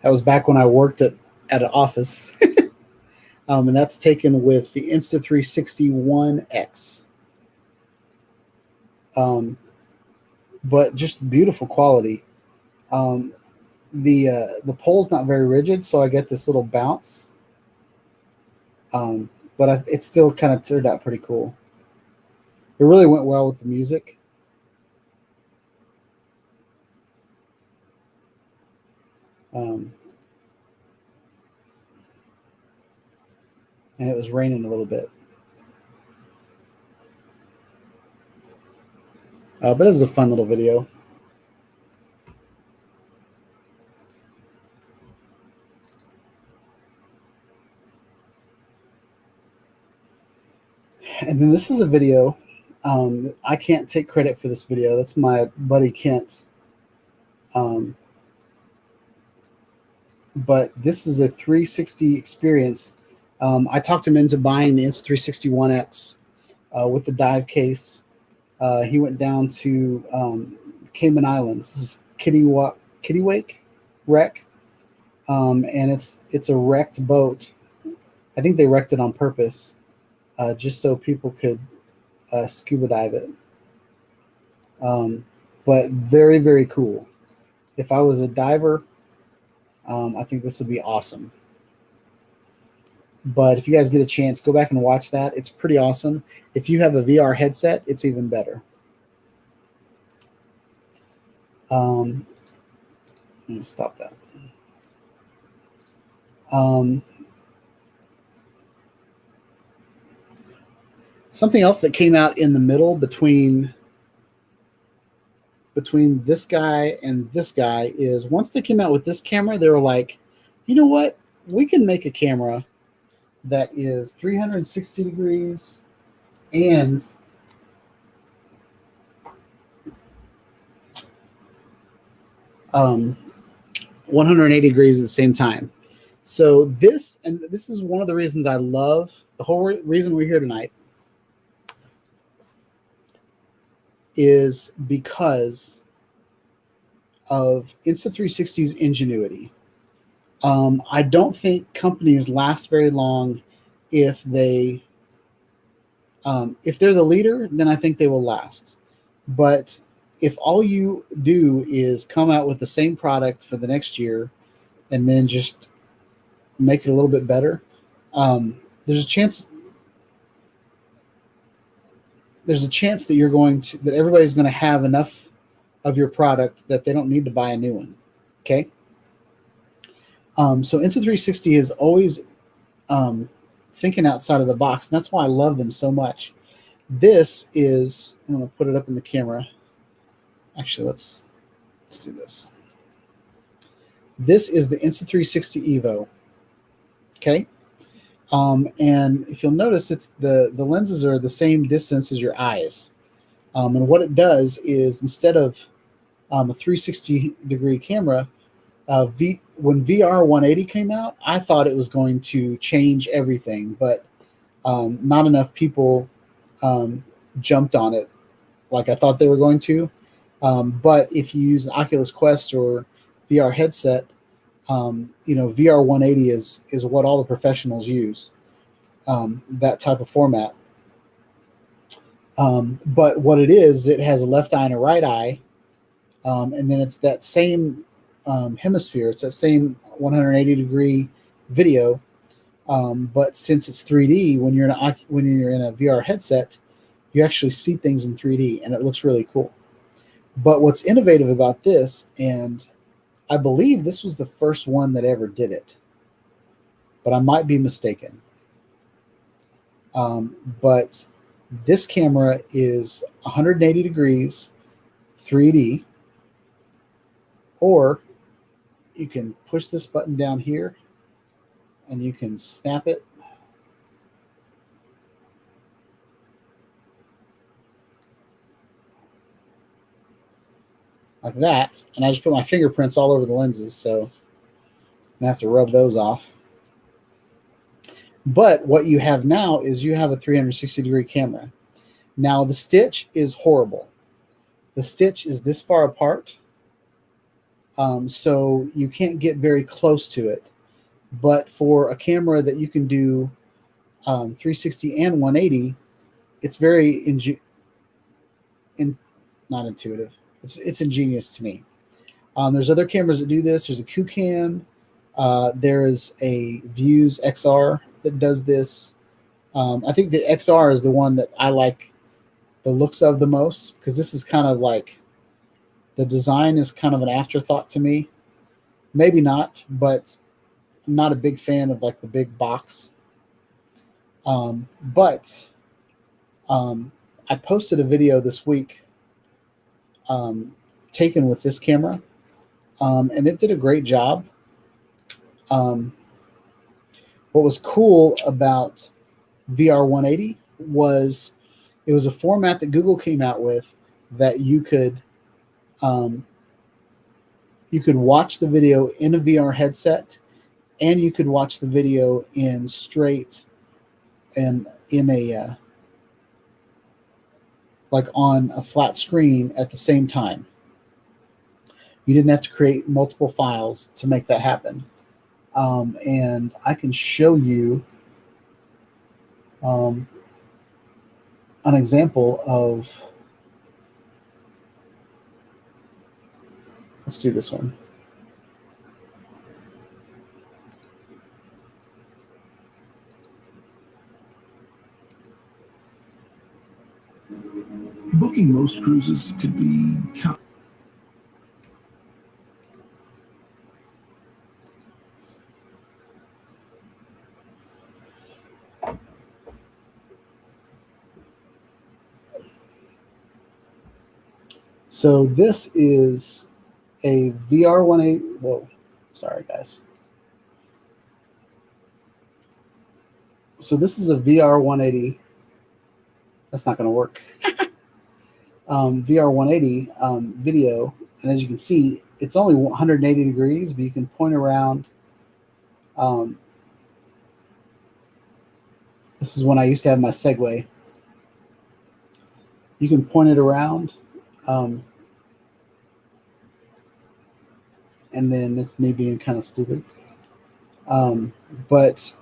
That was back when I worked at an office. And that's taken with the Insta360 One X. But just beautiful quality. The pole's not very rigid, so I get this little bounce. But it still kind of turned out pretty cool. It really went well with the music. And it was raining a little bit. But it was a fun little video. And then this is a video. I can't take credit for this video. That's my buddy Kent. But this is a 360 experience. I talked him into buying the Insta360 One X with the dive case. He went down to Cayman Islands. This is Kittiwake wreck, and it's a wrecked boat. I think they wrecked it on purpose, just so people could scuba dive it. But very, very cool. If I was a diver, I think this would be awesome. But if you guys get a chance, go back and watch that. It's pretty awesome. If you have a VR headset, it's even better. Let me stop that. Something else that came out in the middle between this guy and this guy is once they came out with this camera, they were like, you know what? We can make a camera that is 360 degrees and 180 degrees at the same time. So this is one of the reasons I love the whole reason we're here tonight is because of Insta360's ingenuity. I don't think companies last very long if they're the leader, then I think they will last. But if all you do is come out with the same product for the next year and then just make it a little bit better, there's a chance that everybody's going to have enough of your product that they don't need to buy a new one. Okay. So Insta360 is always thinking outside of the box, and that's why I love them so much. This is, I'm going to put it up in the camera. Actually, let's do this. This is the Insta360 Evo. Okay. And if you'll notice, it's the lenses are the same distance as your eyes. And what it does is instead of a 360 degree camera, when VR 180 came out, I thought it was going to change everything, but not enough people jumped on it like I thought they were going to. But if you use an Oculus Quest or VR headset, VR 180 is what all the professionals use, that type of format. But what it is, it has a left eye and a right eye, and then it's that same hemisphere. It's that same 180 degree video, but since it's 3D, when you're in a VR headset, you actually see things in 3D, and it looks really cool. But what's innovative about this, and I believe this was the first one that ever did it, but I might be mistaken. But this camera is 180 degrees 3D, or you can push this button down here and you can snap it. Like that, and I just put my fingerprints all over the lenses, so I have to rub those off. But what you have now is you have a 360 degree camera. Now the stitch is horrible. The stitch is this far apart, so you can't get very close to it. But for a camera that you can do 360 and 180, it's very not intuitive. It's ingenious to me. There's other cameras that do this. There's a Kucam. There is a Views XR that does this. I think the XR is the one that I like the looks of the most, because this is kind of like, the design is kind of an afterthought to me. Maybe not, but I'm not a big fan of like the big box. But I posted a video this week taken with this camera, and it did a great job. What was cool about VR 180 was it was a format that Google came out with that you could watch the video in a VR headset, and you could watch the video in straight and in a like on a flat screen at the same time. You didn't have to create multiple files to make that happen. And I can show you an example of, let's do this one. Booking most cruises could be So this is a VR 180. Whoa, sorry guys. So this is a VR 180. That's not going to work. VR 180 video, and as you can see, it's only 180 degrees, but you can point around. This is when I used to have my Segway. You can point it around, and then it's me being kind of stupid. But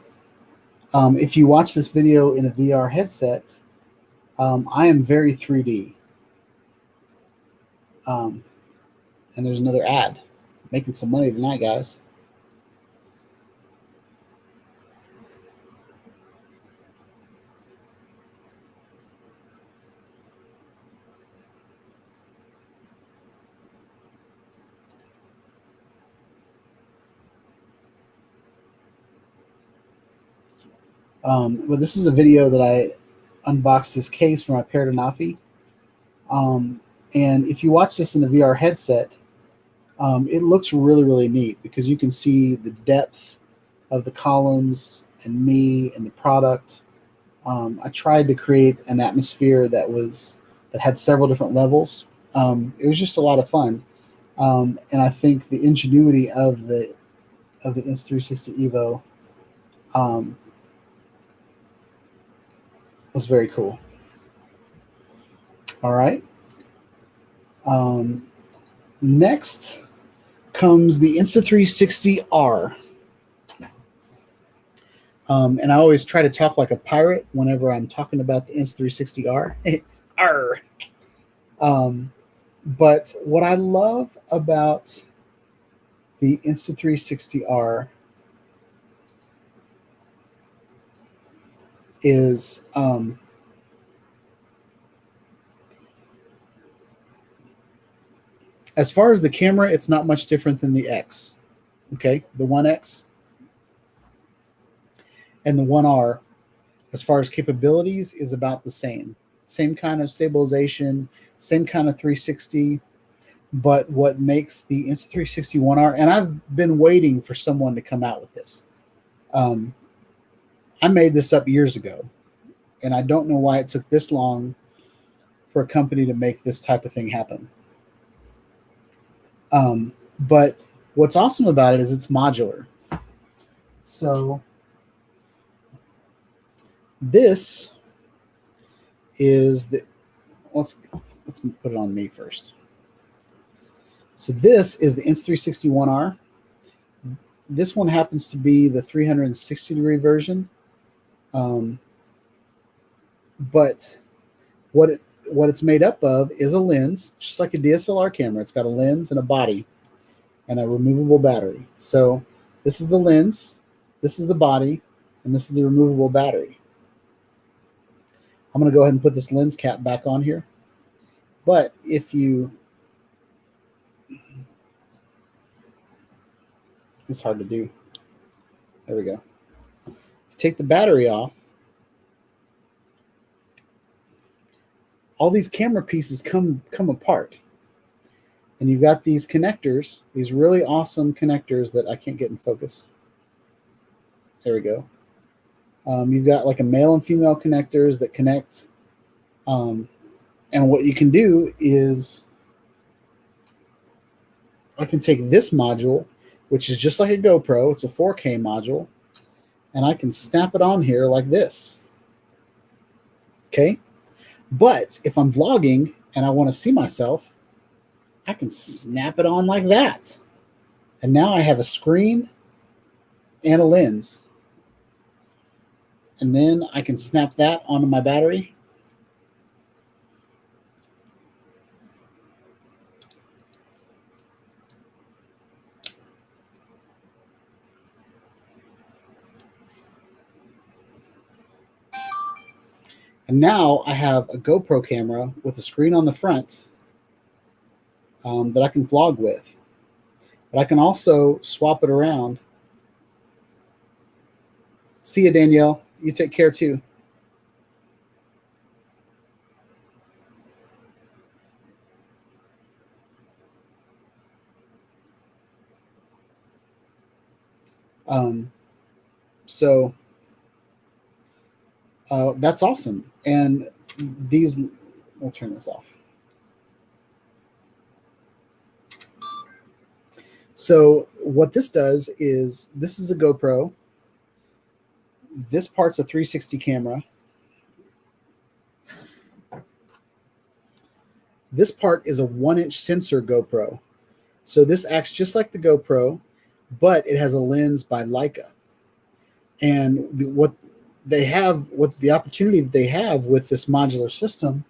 if you watch this video in a VR headset, I am very 3D. And there's another ad. Making some money tonight, guys. Well, this is a video that I unboxed this case for my Paradanafi. And if you watch this in the VR headset, it looks really, really neat because you can see the depth of the columns and me and the product. I tried to create an atmosphere that had several different levels. It was just a lot of fun. And I think the ingenuity of the Insta360 Evo was very cool. All right. Next comes the Insta360 R. And I always try to talk like a pirate whenever I'm talking about the Insta360 R. R. But what I love about the Insta360 R is as far as the camera, it's not much different than the X. Okay, the 1X and the 1R, as far as capabilities, is about the same. Same kind of stabilization, same kind of 360. But what makes the Insta360 One R, and I've been waiting for someone to come out with this. I made this up years ago, and I don't know why it took this long for a company to make this type of thing happen. But what's awesome about it is it's modular. So this is the, let's put it on me first. So this is the Insta360 One R. This one happens to be the 360 degree version. But what it's made up of is a lens, just like a DSLR camera. It's got a lens and a body and a removable battery. So this is the lens, this is the body, and this is the removable battery. I'm going to go ahead and put this lens cap back on here. But if you, it's hard to do. There we go. If you take the battery off, all these camera pieces come apart. And you've got these connectors, these really awesome connectors that I can't get in focus. There we go. You've got like a male and female connectors that connect. And what you can do is I can take this module, which is just like a GoPro. It's a 4K module. And I can snap it on here like this. Okay. But if I'm vlogging and I want to see myself, I can snap it on like that. And now I have a screen and a lens. And then I can snap that onto my battery. And now I have a GoPro camera with a screen on the front that I can vlog with. But I can also swap it around. See you, Danielle. You take care too. So that's awesome. And these, we'll turn this off. So what this does is, this is a GoPro. This part's a 360 camera. This part is a 1-inch sensor GoPro. So this acts just like the GoPro, but it has a lens by Leica. And what the opportunity that they have with this modular system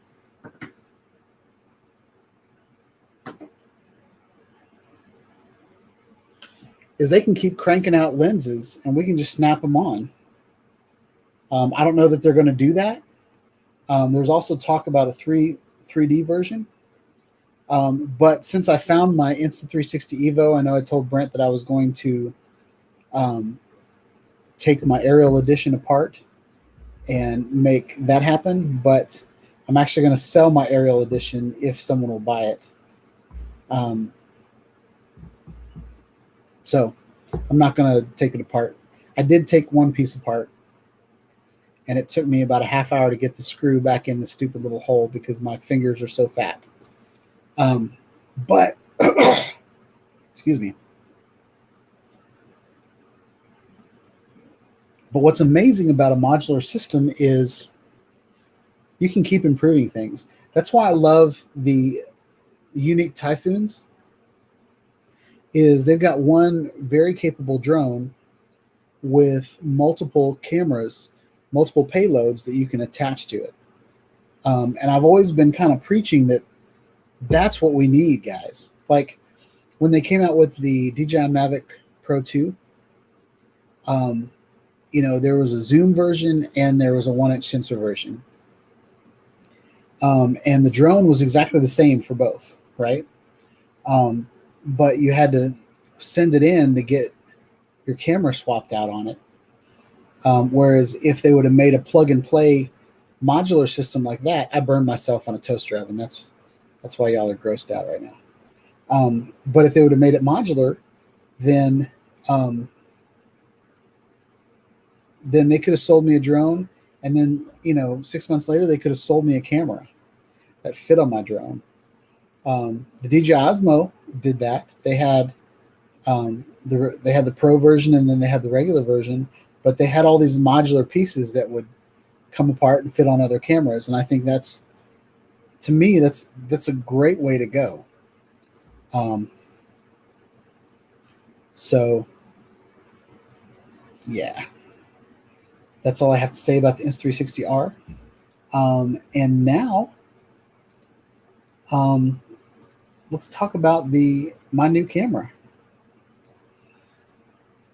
is they can keep cranking out lenses and we can just snap them on. I don't know that they're going to do that. There's also talk about a 3D version. But since I found my Insta360 Evo, I know I told Brent that I was going to take my aerial edition apart and make that happen. But I'm actually going to sell my aerial edition if someone will buy it. So I'm not going to take it apart. I did take one piece apart, and it took me about a half hour to get the screw back in the stupid little hole because my fingers are so fat. But excuse me. But what's amazing about a modular system is you can keep improving things. That's why I love the Unique Typhoons. Is they've got one very capable drone with multiple cameras, multiple payloads that you can attach to it. And I've always been kind of preaching that that's what we need, guys. Like when they came out with the DJI Mavic Pro 2, there was a zoom version and there was a 1-inch sensor version. And the drone was exactly the same for both, right? But you had to send it in to get your camera swapped out on it. Whereas if they would have made a plug and play modular system like that, I burned myself on a toaster oven. That's why y'all are grossed out right now. But if they would have made it modular, then they could have sold me a drone, and then 6 months later they could have sold me a camera that fit on my drone. The DJI Osmo did that. They had the Pro version, and then they had the regular version, but they had all these modular pieces that would come apart and fit on other cameras. And I think that's a great way to go. So yeah, that's all I have to say about the Insta360R. And now, let's talk about my new camera.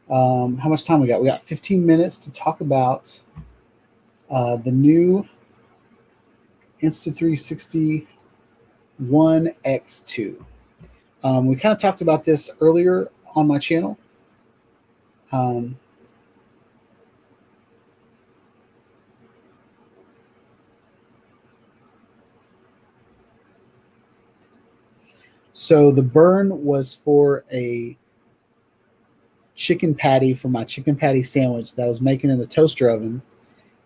How much time we got? We got 15 minutes to talk about the new Insta360 One X2. We kind of talked about this earlier on my channel. So the burn was for a chicken patty for my chicken patty sandwich that I was making in the toaster oven.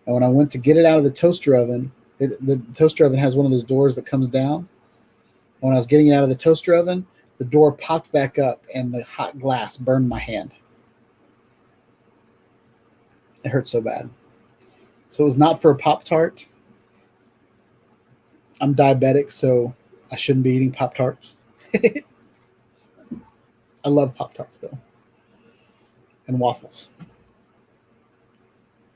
And when I went to get it out of the toaster oven, the toaster oven has one of those doors that comes down. When I was getting it out of the toaster oven, the door popped back up and the hot glass burned my hand. It hurt so bad. So it was not for a Pop-Tart. I'm diabetic, so I shouldn't be eating Pop-Tarts. I love Pop-Tarts though. And waffles.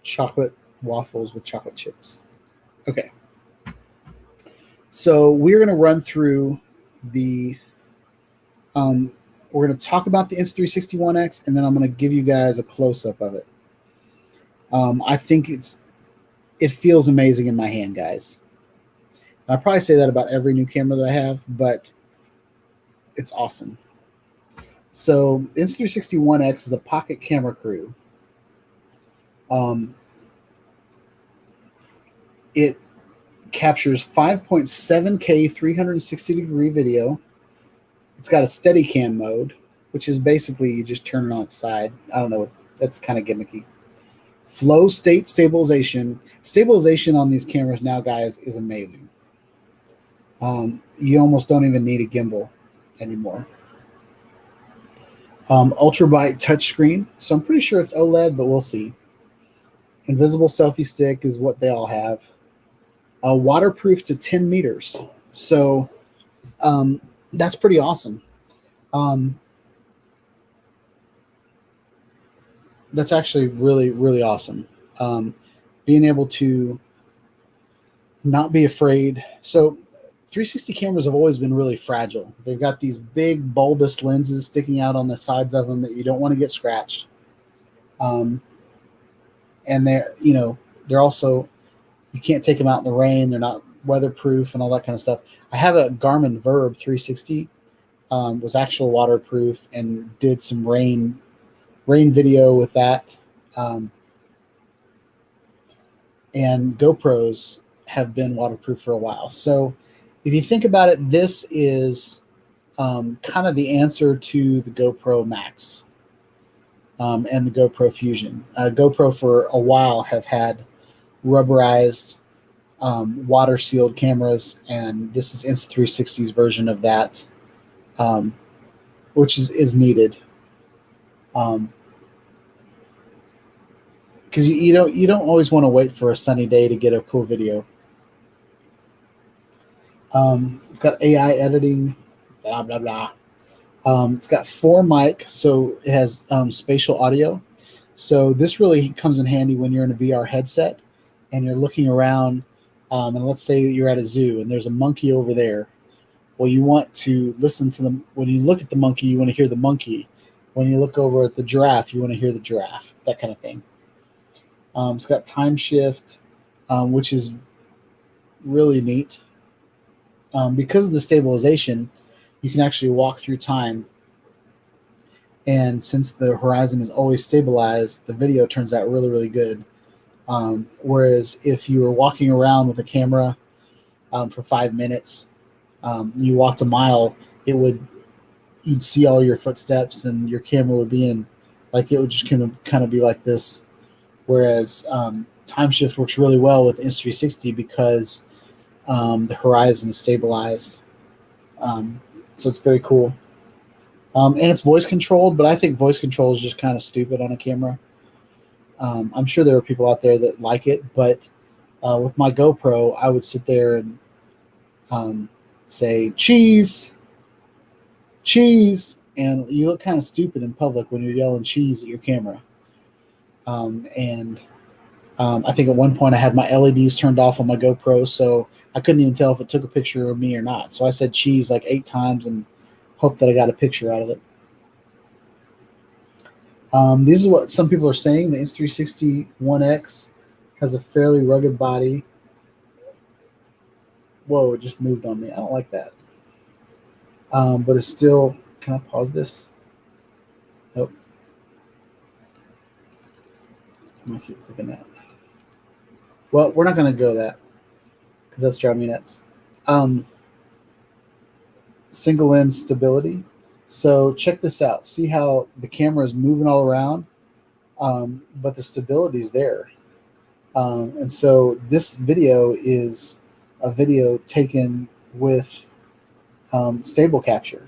Chocolate waffles with chocolate chips. Okay. So we're going to run through we're going to talk about the Insta360 One X, and then I'm going to give you guys a close-up of it. I think it feels amazing in my hand, guys. I probably say that about every new camera that I have, but it's awesome. So Insta360 One X is a pocket camera crew. It captures 5.7K 360-degree video. It's got a Steadicam mode, which is basically you just turn it on its side. I don't know what That's kind of gimmicky. Flow state stabilization. Stabilization on these cameras now, guys, is amazing. You almost don't even need a gimbal anymore. Ultrabyte touchscreen. So I'm pretty sure it's OLED, but we'll see. Invisible selfie stick is what they all have. Waterproof to 10 meters. So that's pretty awesome. That's actually really, really awesome. Being able to not be afraid. So 360 cameras have always been really fragile. They've got these big bulbous lenses sticking out on the sides of them that you don't want to get scratched. And they're also, you can't take them out in the rain. They're not weatherproof and all that kind of stuff. I have a Garmin Verb 360, was actual waterproof, and did some rain video with that. And GoPros have been waterproof for a while. So if you think about it, this is kind of the answer to the GoPro Max and the GoPro Fusion. GoPro for a while have had rubberized water sealed cameras, and this is Insta360's version of that, which is needed. Because you don't always want to wait for a sunny day to get a cool video. It's got AI editing, blah blah blah. It's got 4 mic, so it has spatial audio. So this really comes in handy when you're in a VR headset and you're looking around. And let's say that you're at a zoo and there's a monkey over there. Well, you want to listen to them. When you look at the monkey, you want to hear the monkey. When you look over at the giraffe, you want to hear the giraffe. That kind of thing. It's got time shift, which is really neat. Because of the stabilization, you can actually walk through time. And since the horizon is always stabilized, the video turns out really, really good. Whereas if you were walking around with a camera for 5 minutes, you walked a mile, you'd see all your footsteps, and your camera would be in, like, it would just kind of be like this. Whereas time shift works really well with Insta360 because the horizon is stabilized. So it's very cool. And it's voice controlled, but I think voice control is just kind of stupid on a camera. I'm sure there are people out there that like it, but with my GoPro, I would sit there and say, cheese, and you look kind of stupid in public when you're yelling cheese at your camera. I think at one point I had my LEDs turned off on my GoPro, so I couldn't even tell if it took a picture of me or not. So I said cheese like 8 times and hoped that I got a picture out of it. This is what some people are saying. The Insta360 One X has a fairly rugged body. Whoa, it just moved on me. I don't like that. But it's still, can I pause this? Nope. I'm going to keep clicking that. Well, we're not going to go that because that's driving me nuts. Single lens stability. So check this out. See how the camera is moving all around, but the stability is there. And so this video is a video taken with stable capture.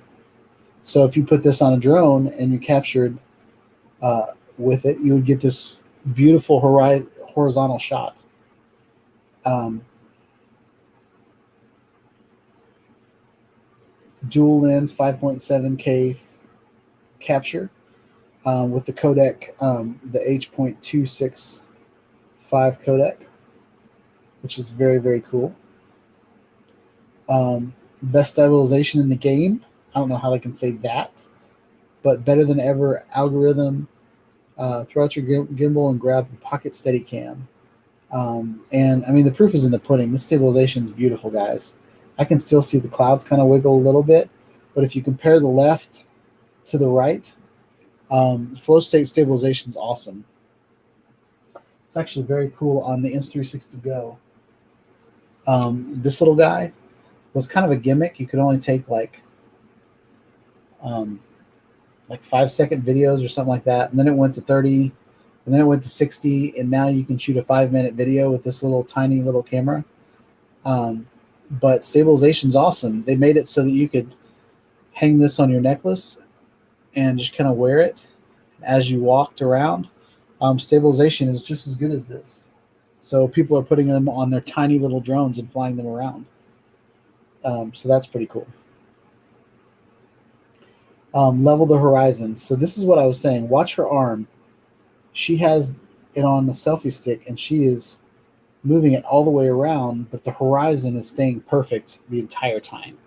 So if you put this on a drone and you captured with it, you would get this beautiful horizontal shot. Dual lens 5.7K capture with the codec, the H.265 codec, which is very, very cool. Best stabilization in the game. I don't know how I can say that, but better than ever algorithm. Throw out your gimbal and grab the pocket steady cam. And I mean, the proof is in the pudding. This stabilization is beautiful, guys. I can still see the clouds kind of wiggle a little bit, but if you compare the left to the right, flow state stabilization is awesome. It's actually very cool on the Insta360 Go. This little guy was kind of a gimmick. You could only take like like 5-second videos or something like that. And then it went to 30, and then it went to 60, and now you can shoot a 5-minute video with this little tiny little camera. But stabilization's awesome. They made it so that you could hang this on your necklace and just kind of wear it as you walked around. Stabilization is just as good as this. So people are putting them on their tiny little drones and flying them around. So that's pretty cool. Level the horizon. So this is what I was saying. Watch her arm. She has it on the selfie stick, and she is moving it all the way around, but the horizon is staying perfect the entire time.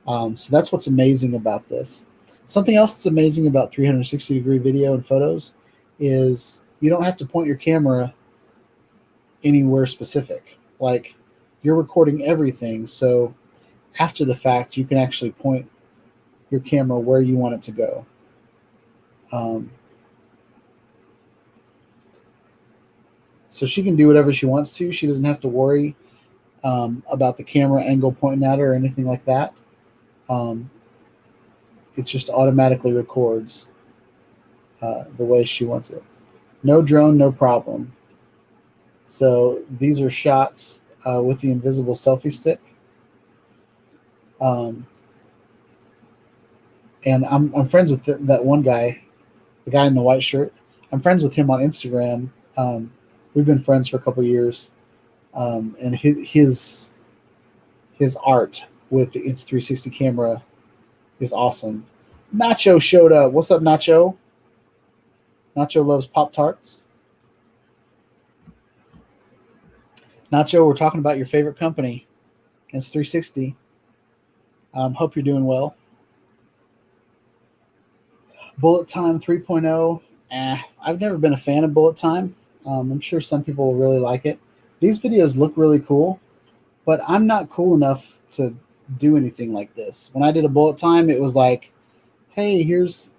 So that's what's amazing about this. Something else that's amazing about 360-degree video and photos is you don't have to point your camera anywhere specific. Like, you're recording everything, so after the fact, you can actually point your camera where you want it to go. So she can do whatever she wants to. She doesn't have to worry about the camera angle pointing at her or anything like that. It just automatically records the way she wants it. No drone, no problem. So these are shots with the invisible selfie stick. And I'm friends with that one guy, the guy in the white shirt. I'm friends with him on Instagram. We've been friends for a couple of years. And his art with the Insta360 camera is awesome. Nacho showed up. What's up, Nacho? Nacho loves Pop-Tarts. Nacho, we're talking about your favorite company, Insta360. Hope you're doing well. Bullet Time 3.0. I've never been a fan of Bullet Time. I'm sure some people will really like it. These videos look really cool, but I'm not cool enough to do anything like this. When I did a Bullet Time, it was like, hey, here's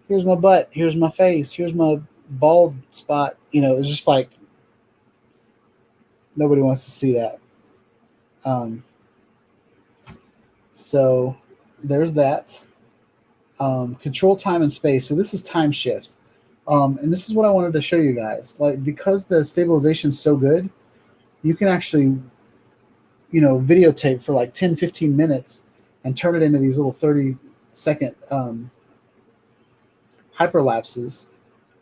my butt, here's my face, here's my bald spot. You know, it was just like, nobody wants to see that. So there's that. Control time and space. So this is time shift. And this is what I wanted to show you guys. Like, because the stabilization is so good, you can actually, videotape for like 10, 15 minutes and turn it into these little 30-second hyperlapses.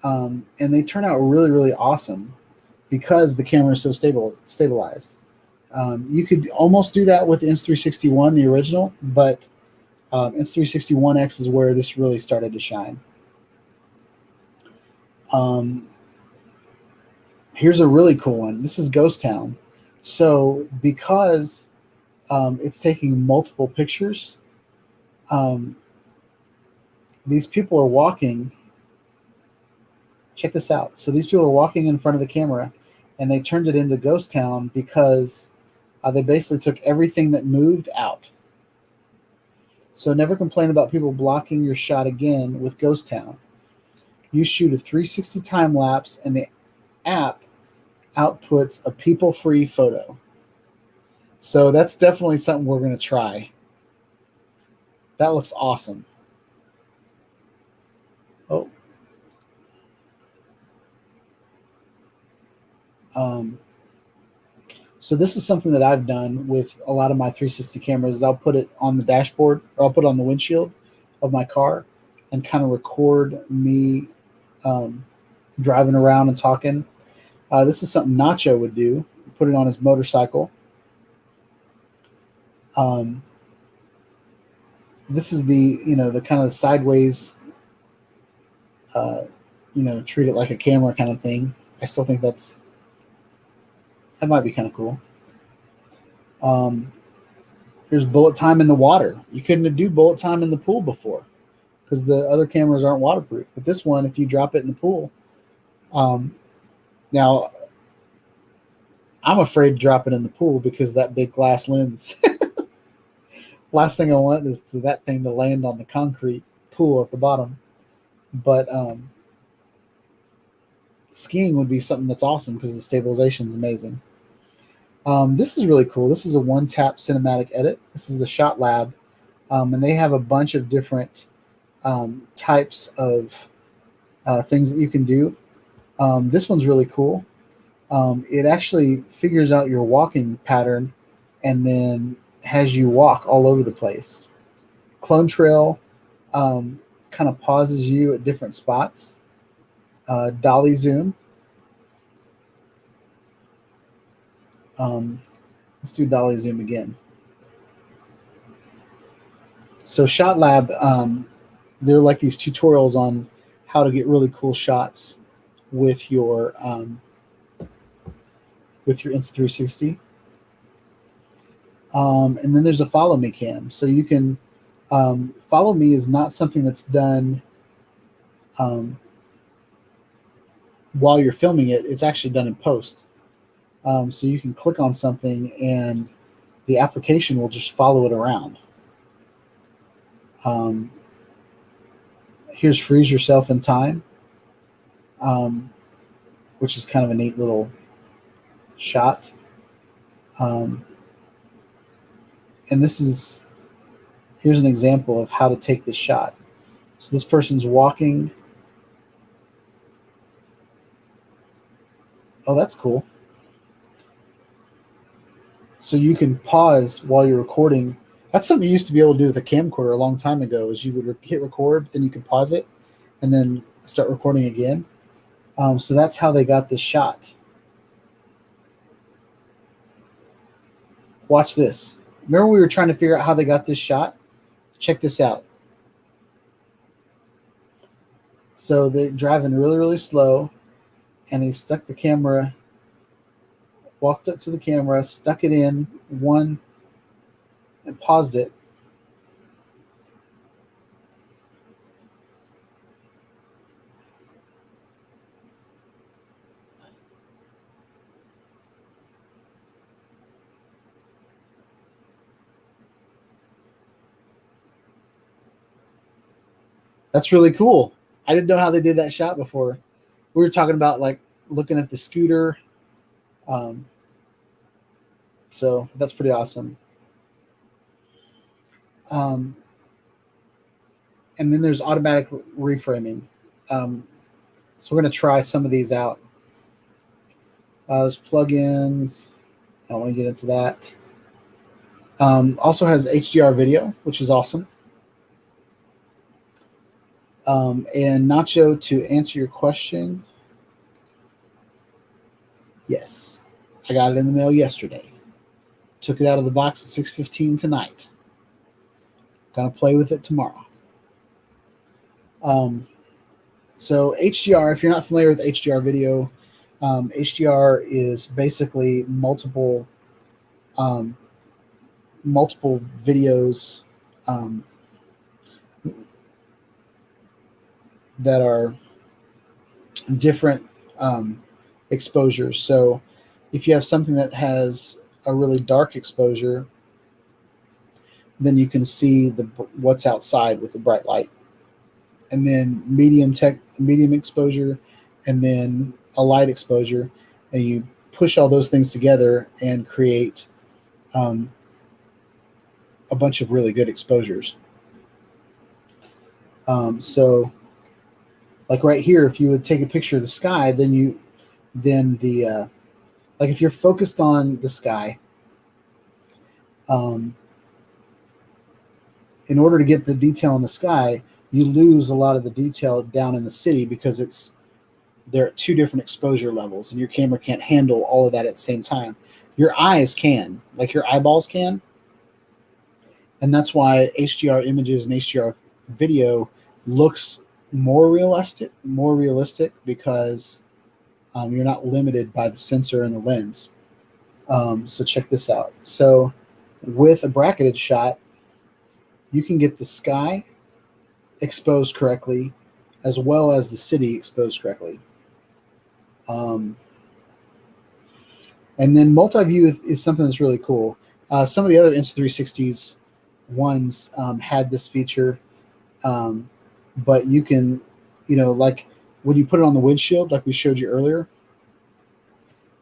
And they turn out really, really awesome because the camera is so stabilized. You could almost do that with Insta360 One, the original, but Insta360 One X is where this really started to shine. Here's a really cool one. This is Ghost Town. So because it's taking multiple pictures, these people are walking. Check this out. So these people are walking in front of the camera, and they turned it into Ghost Town because they basically took everything that moved out. So never complain about people blocking your shot again with Ghost Town. You shoot a 360 time lapse, and the app outputs a people-free photo. So that's definitely something we're going to try. That looks awesome. Oh. So this is something that I've done with a lot of my 360 cameras. I'll put it on the dashboard, or I'll put it on the windshield of my car and kind of record me driving around and talking. This is something Nacho would do. Put it on his motorcycle. This is the kind of the sideways, treat it like a camera kind of thing. I still think that might be kind of cool. There's bullet time in the water. You couldn't do bullet time in the pool before because the other cameras aren't waterproof. But this one, if you drop it in the pool, now I'm afraid to drop it in the pool because that big glass lens. Last thing I want is that thing to land on the concrete pool at the bottom. But skiing would be something that's awesome because the stabilization is amazing. This is really cool. This is a one-tap cinematic edit. This is the Shot Lab, and they have a bunch of different types of things that you can do. This one's really cool. It actually figures out your walking pattern and then has you walk all over the place. Clone Trail kind of pauses you at different spots. Dolly Zoom. Let's do Dolly Zoom again. So Shot Lab, they're like these tutorials on how to get really cool shots with your Insta360. And then there's a follow me cam. So you can follow me is not something that's done while you're filming it. It's actually done in post. So you can click on something and the application will just follow it around. Here's freeze yourself in time, which is kind of a neat little shot. And here's an example of how to take this shot. So this person's walking. Oh, that's cool. So you can pause while you're recording. That's something you used to be able to do with a camcorder a long time ago, is you would hit record, then you could pause it and then start recording again. So that's how they got this shot. Watch this. Remember we were trying to figure out how they got this shot? Check this out. So they're driving really, really slow, and he stuck the camera, walked up to the camera, stuck it in one, and paused it. That's really cool. I didn't know how they did that shot before. We were talking about like looking at the scooter. So that's pretty awesome. And then there's automatic reframing. So we're going to try some of these out. There's plugins. I don't want to get into that. Also has HDR video, which is awesome. And Nacho, to answer your question, yes, I got it in the mail yesterday. Took it out of the box at 6:15 tonight. Gonna play with it tomorrow. So HDR, if you're not familiar with HDR video, HDR is basically multiple videos that are different exposures. So if you have something that has a really dark exposure, then you can see what's outside with the bright light. And then medium exposure, and then a light exposure, and you push all those things together and create a bunch of really good exposures. So like right here, if you would take a picture of the sky, like if you're focused on the sky, in order to get the detail in the sky, you lose a lot of the detail down in the city because they're at two different exposure levels, and your camera can't handle all of that at the same time. Your eyes can, like your eyeballs can, and that's why HDR images and HDR video looks more realistic because you're not limited by the sensor and the lens. So check this out. So with a bracketed shot, you can get the sky exposed correctly as well as the city exposed correctly. And then multi-view is something that's really cool. Some of the other Insta360s ones had this feature, but you can, like when you put it on the windshield, like we showed you earlier,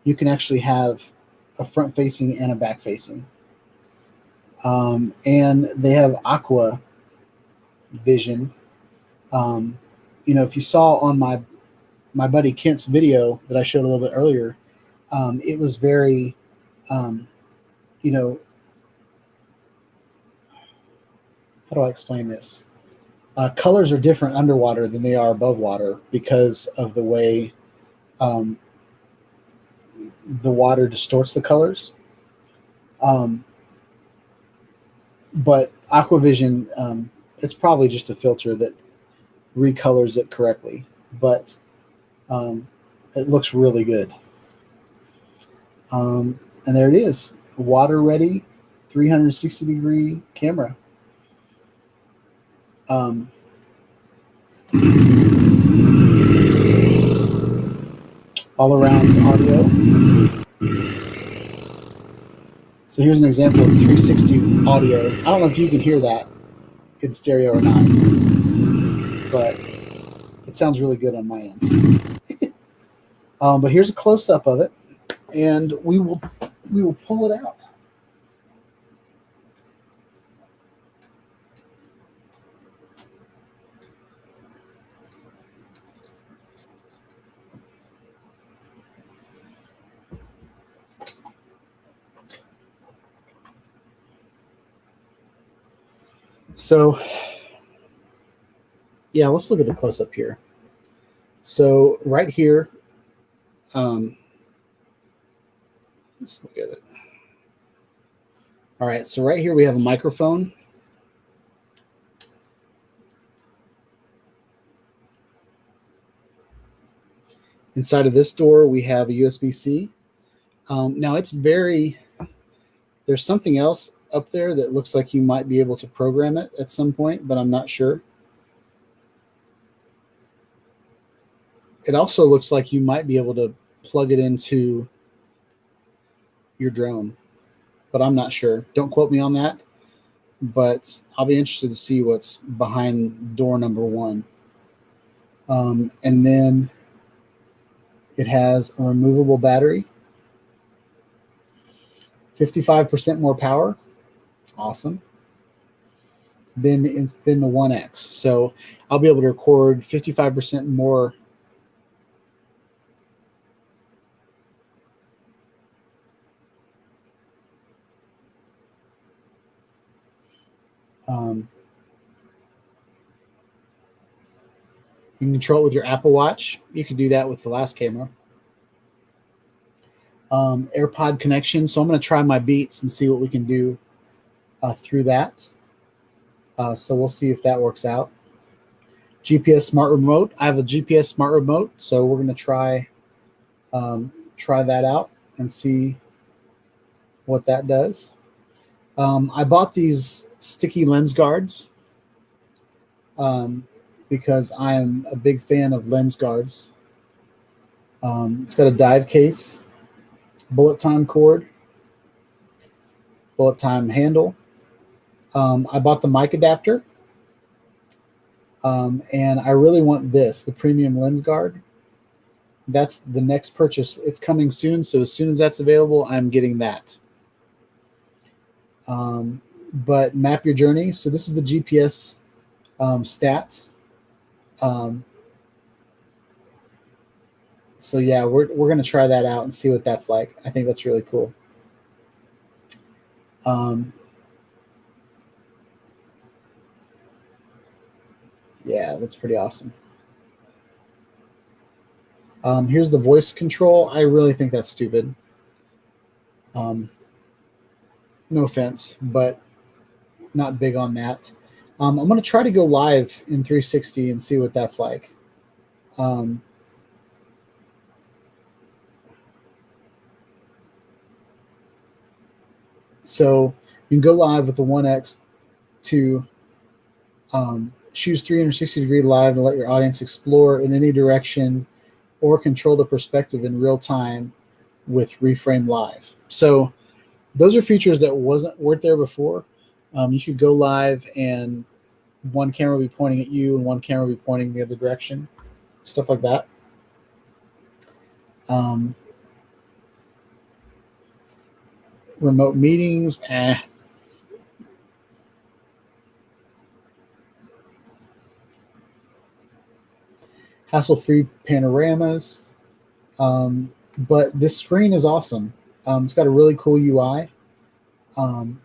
you can actually have a front facing and a back facing. And they have aqua vision, If you saw on my buddy Kent's video that I showed a little bit earlier, it was very, you know, how do I explain this? Colors are different underwater than they are above water because of the way the water distorts the colors. But Aquavision, it's probably just a filter that recolors it correctly, but it looks really good. And there it is, water ready, 360-degree camera. All around audio. So here's an example of 360 audio. I don't know if you can hear that in stereo or not, but it sounds really good on my end. But here's a close-up of it, and we will pull it out. So, yeah, let's look at the close-up here. So right here, let's look at it. All right, so right here we have a microphone. Inside of this door, we have a USB-C. Now there's something else up there that looks like you might be able to program it at some point, but I'm not sure. It also looks like you might be able to plug it into your drone, but I'm not sure. Don't quote me on that, but I'll be interested to see what's behind door number 1. And then it has a removable battery, 55% more power. Awesome. Than the 1X. So I'll be able to record 55% more you can control it with your Apple Watch. You could do that with the last camera. AirPod connection. So I'm going to try my Beats and see what we can do through that. So we'll see if that works out. GPS smart remote. I have a GPS smart remote, so we're going to try that out and see what that does. I bought these sticky lens guards because I am a big fan of lens guards. It's got a dive case, bullet time cord, bullet time handle. I bought the mic adapter, and I really want the premium lens guard. That's the next purchase. It's coming soon, so as soon as that's available, I'm getting that. But map your journey. So this is the GPS stats. So yeah, we're going to try that out and see what that's like. I think that's really cool. Yeah, that's pretty awesome. Here's the voice control. I really think that's stupid. No offense, but not big on that. I'm going to try to go live in 360 and see what that's like. So you can go live with the 1X to choose 360-degree live to let your audience explore in any direction or control the perspective in real time with Reframe Live. So those are features that weren't there before. You could go live and one camera will be pointing at you and one camera will be pointing the other direction, stuff like that. Remote meetings, hassle-free panoramas. But this screen is awesome. It's got a really cool UI. And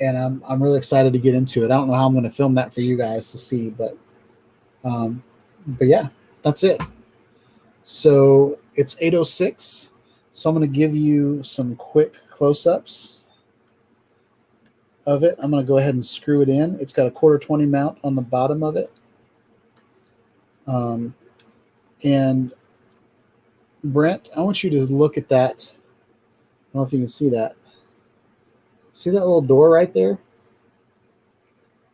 I'm really excited to get into it. I don't know how I'm going to film that for you guys to see, but yeah, that's it. So it's 8:06. So I'm going to give you some quick close-ups of it. I'm going to go ahead and screw it in. It's got a 1/4-20 mount on the bottom of it. And Brent, I want you to look at that. I don't know if you can see that. See that little door right there? It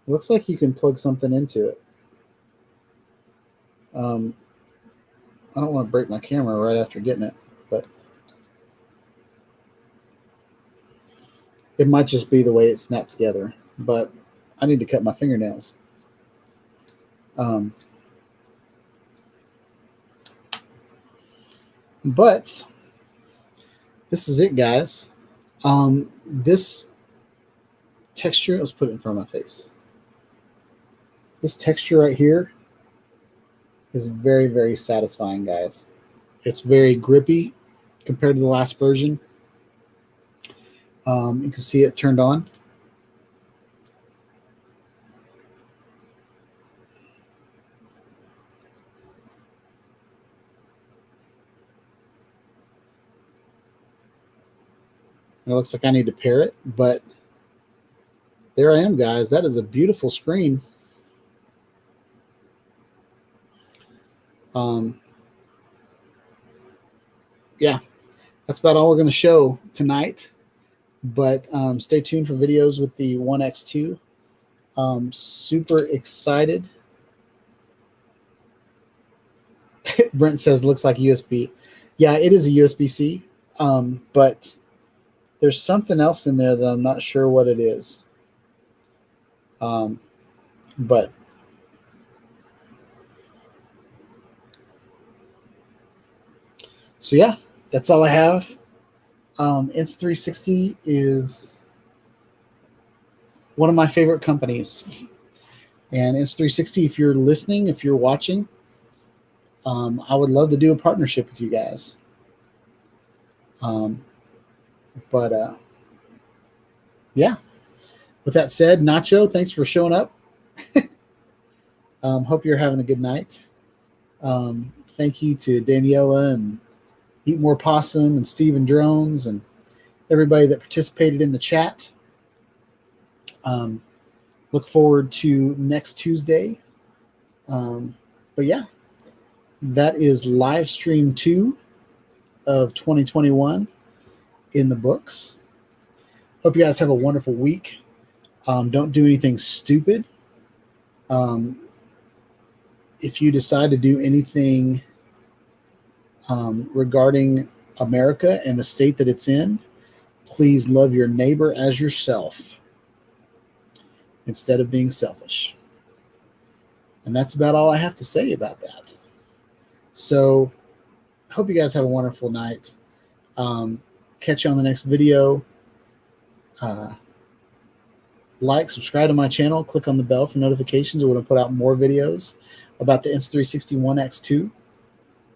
looks like you can plug something into it. I don't want to break my camera right after getting it, but it might just be the way it snapped together. But I need to cut my fingernails. But this is it, guys. This texture, let's put it in front of my face. This texture right here is very, very satisfying, guys. It's very grippy compared to the last version. You can see it turned on. It looks like I need to pair it, but there I am, guys. That is a beautiful screen. Yeah, that's about all we're going to show tonight. But stay tuned for videos with the One X2. Super excited. Brent says looks like USB. Yeah, it is a USB-C, but there's something else in there that I'm not sure what it is. But so yeah, that's all I have. Insta360 is one of my favorite companies. And Insta360, if you're listening, if you're watching, I would love to do a partnership with you guys. Yeah. With that said, Nacho, thanks for showing up. Hope you're having a good night. Thank you to Daniela and Eat More Possum and Steven Drones and everybody that participated in the chat. Look forward to next Tuesday. But yeah, that is live stream 2 of 2021 in the books. Hope you guys have a wonderful week. Don't do anything stupid. If you decide to do anything regarding America and the state that it's in, please love your neighbor as yourself instead of being selfish. And that's about all I have to say about that. So hope you guys have a wonderful night. Catch you on the next video. Like, subscribe to my channel, click on the bell for notifications when I put out more videos about the Insta360 One X2,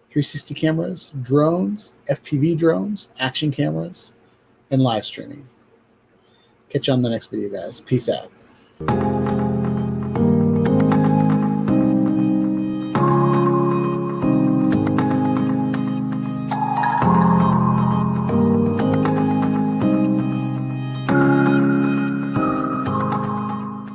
360 cameras, drones, FPV drones, action cameras, and live streaming. Catch you on the next video, guys. Peace out.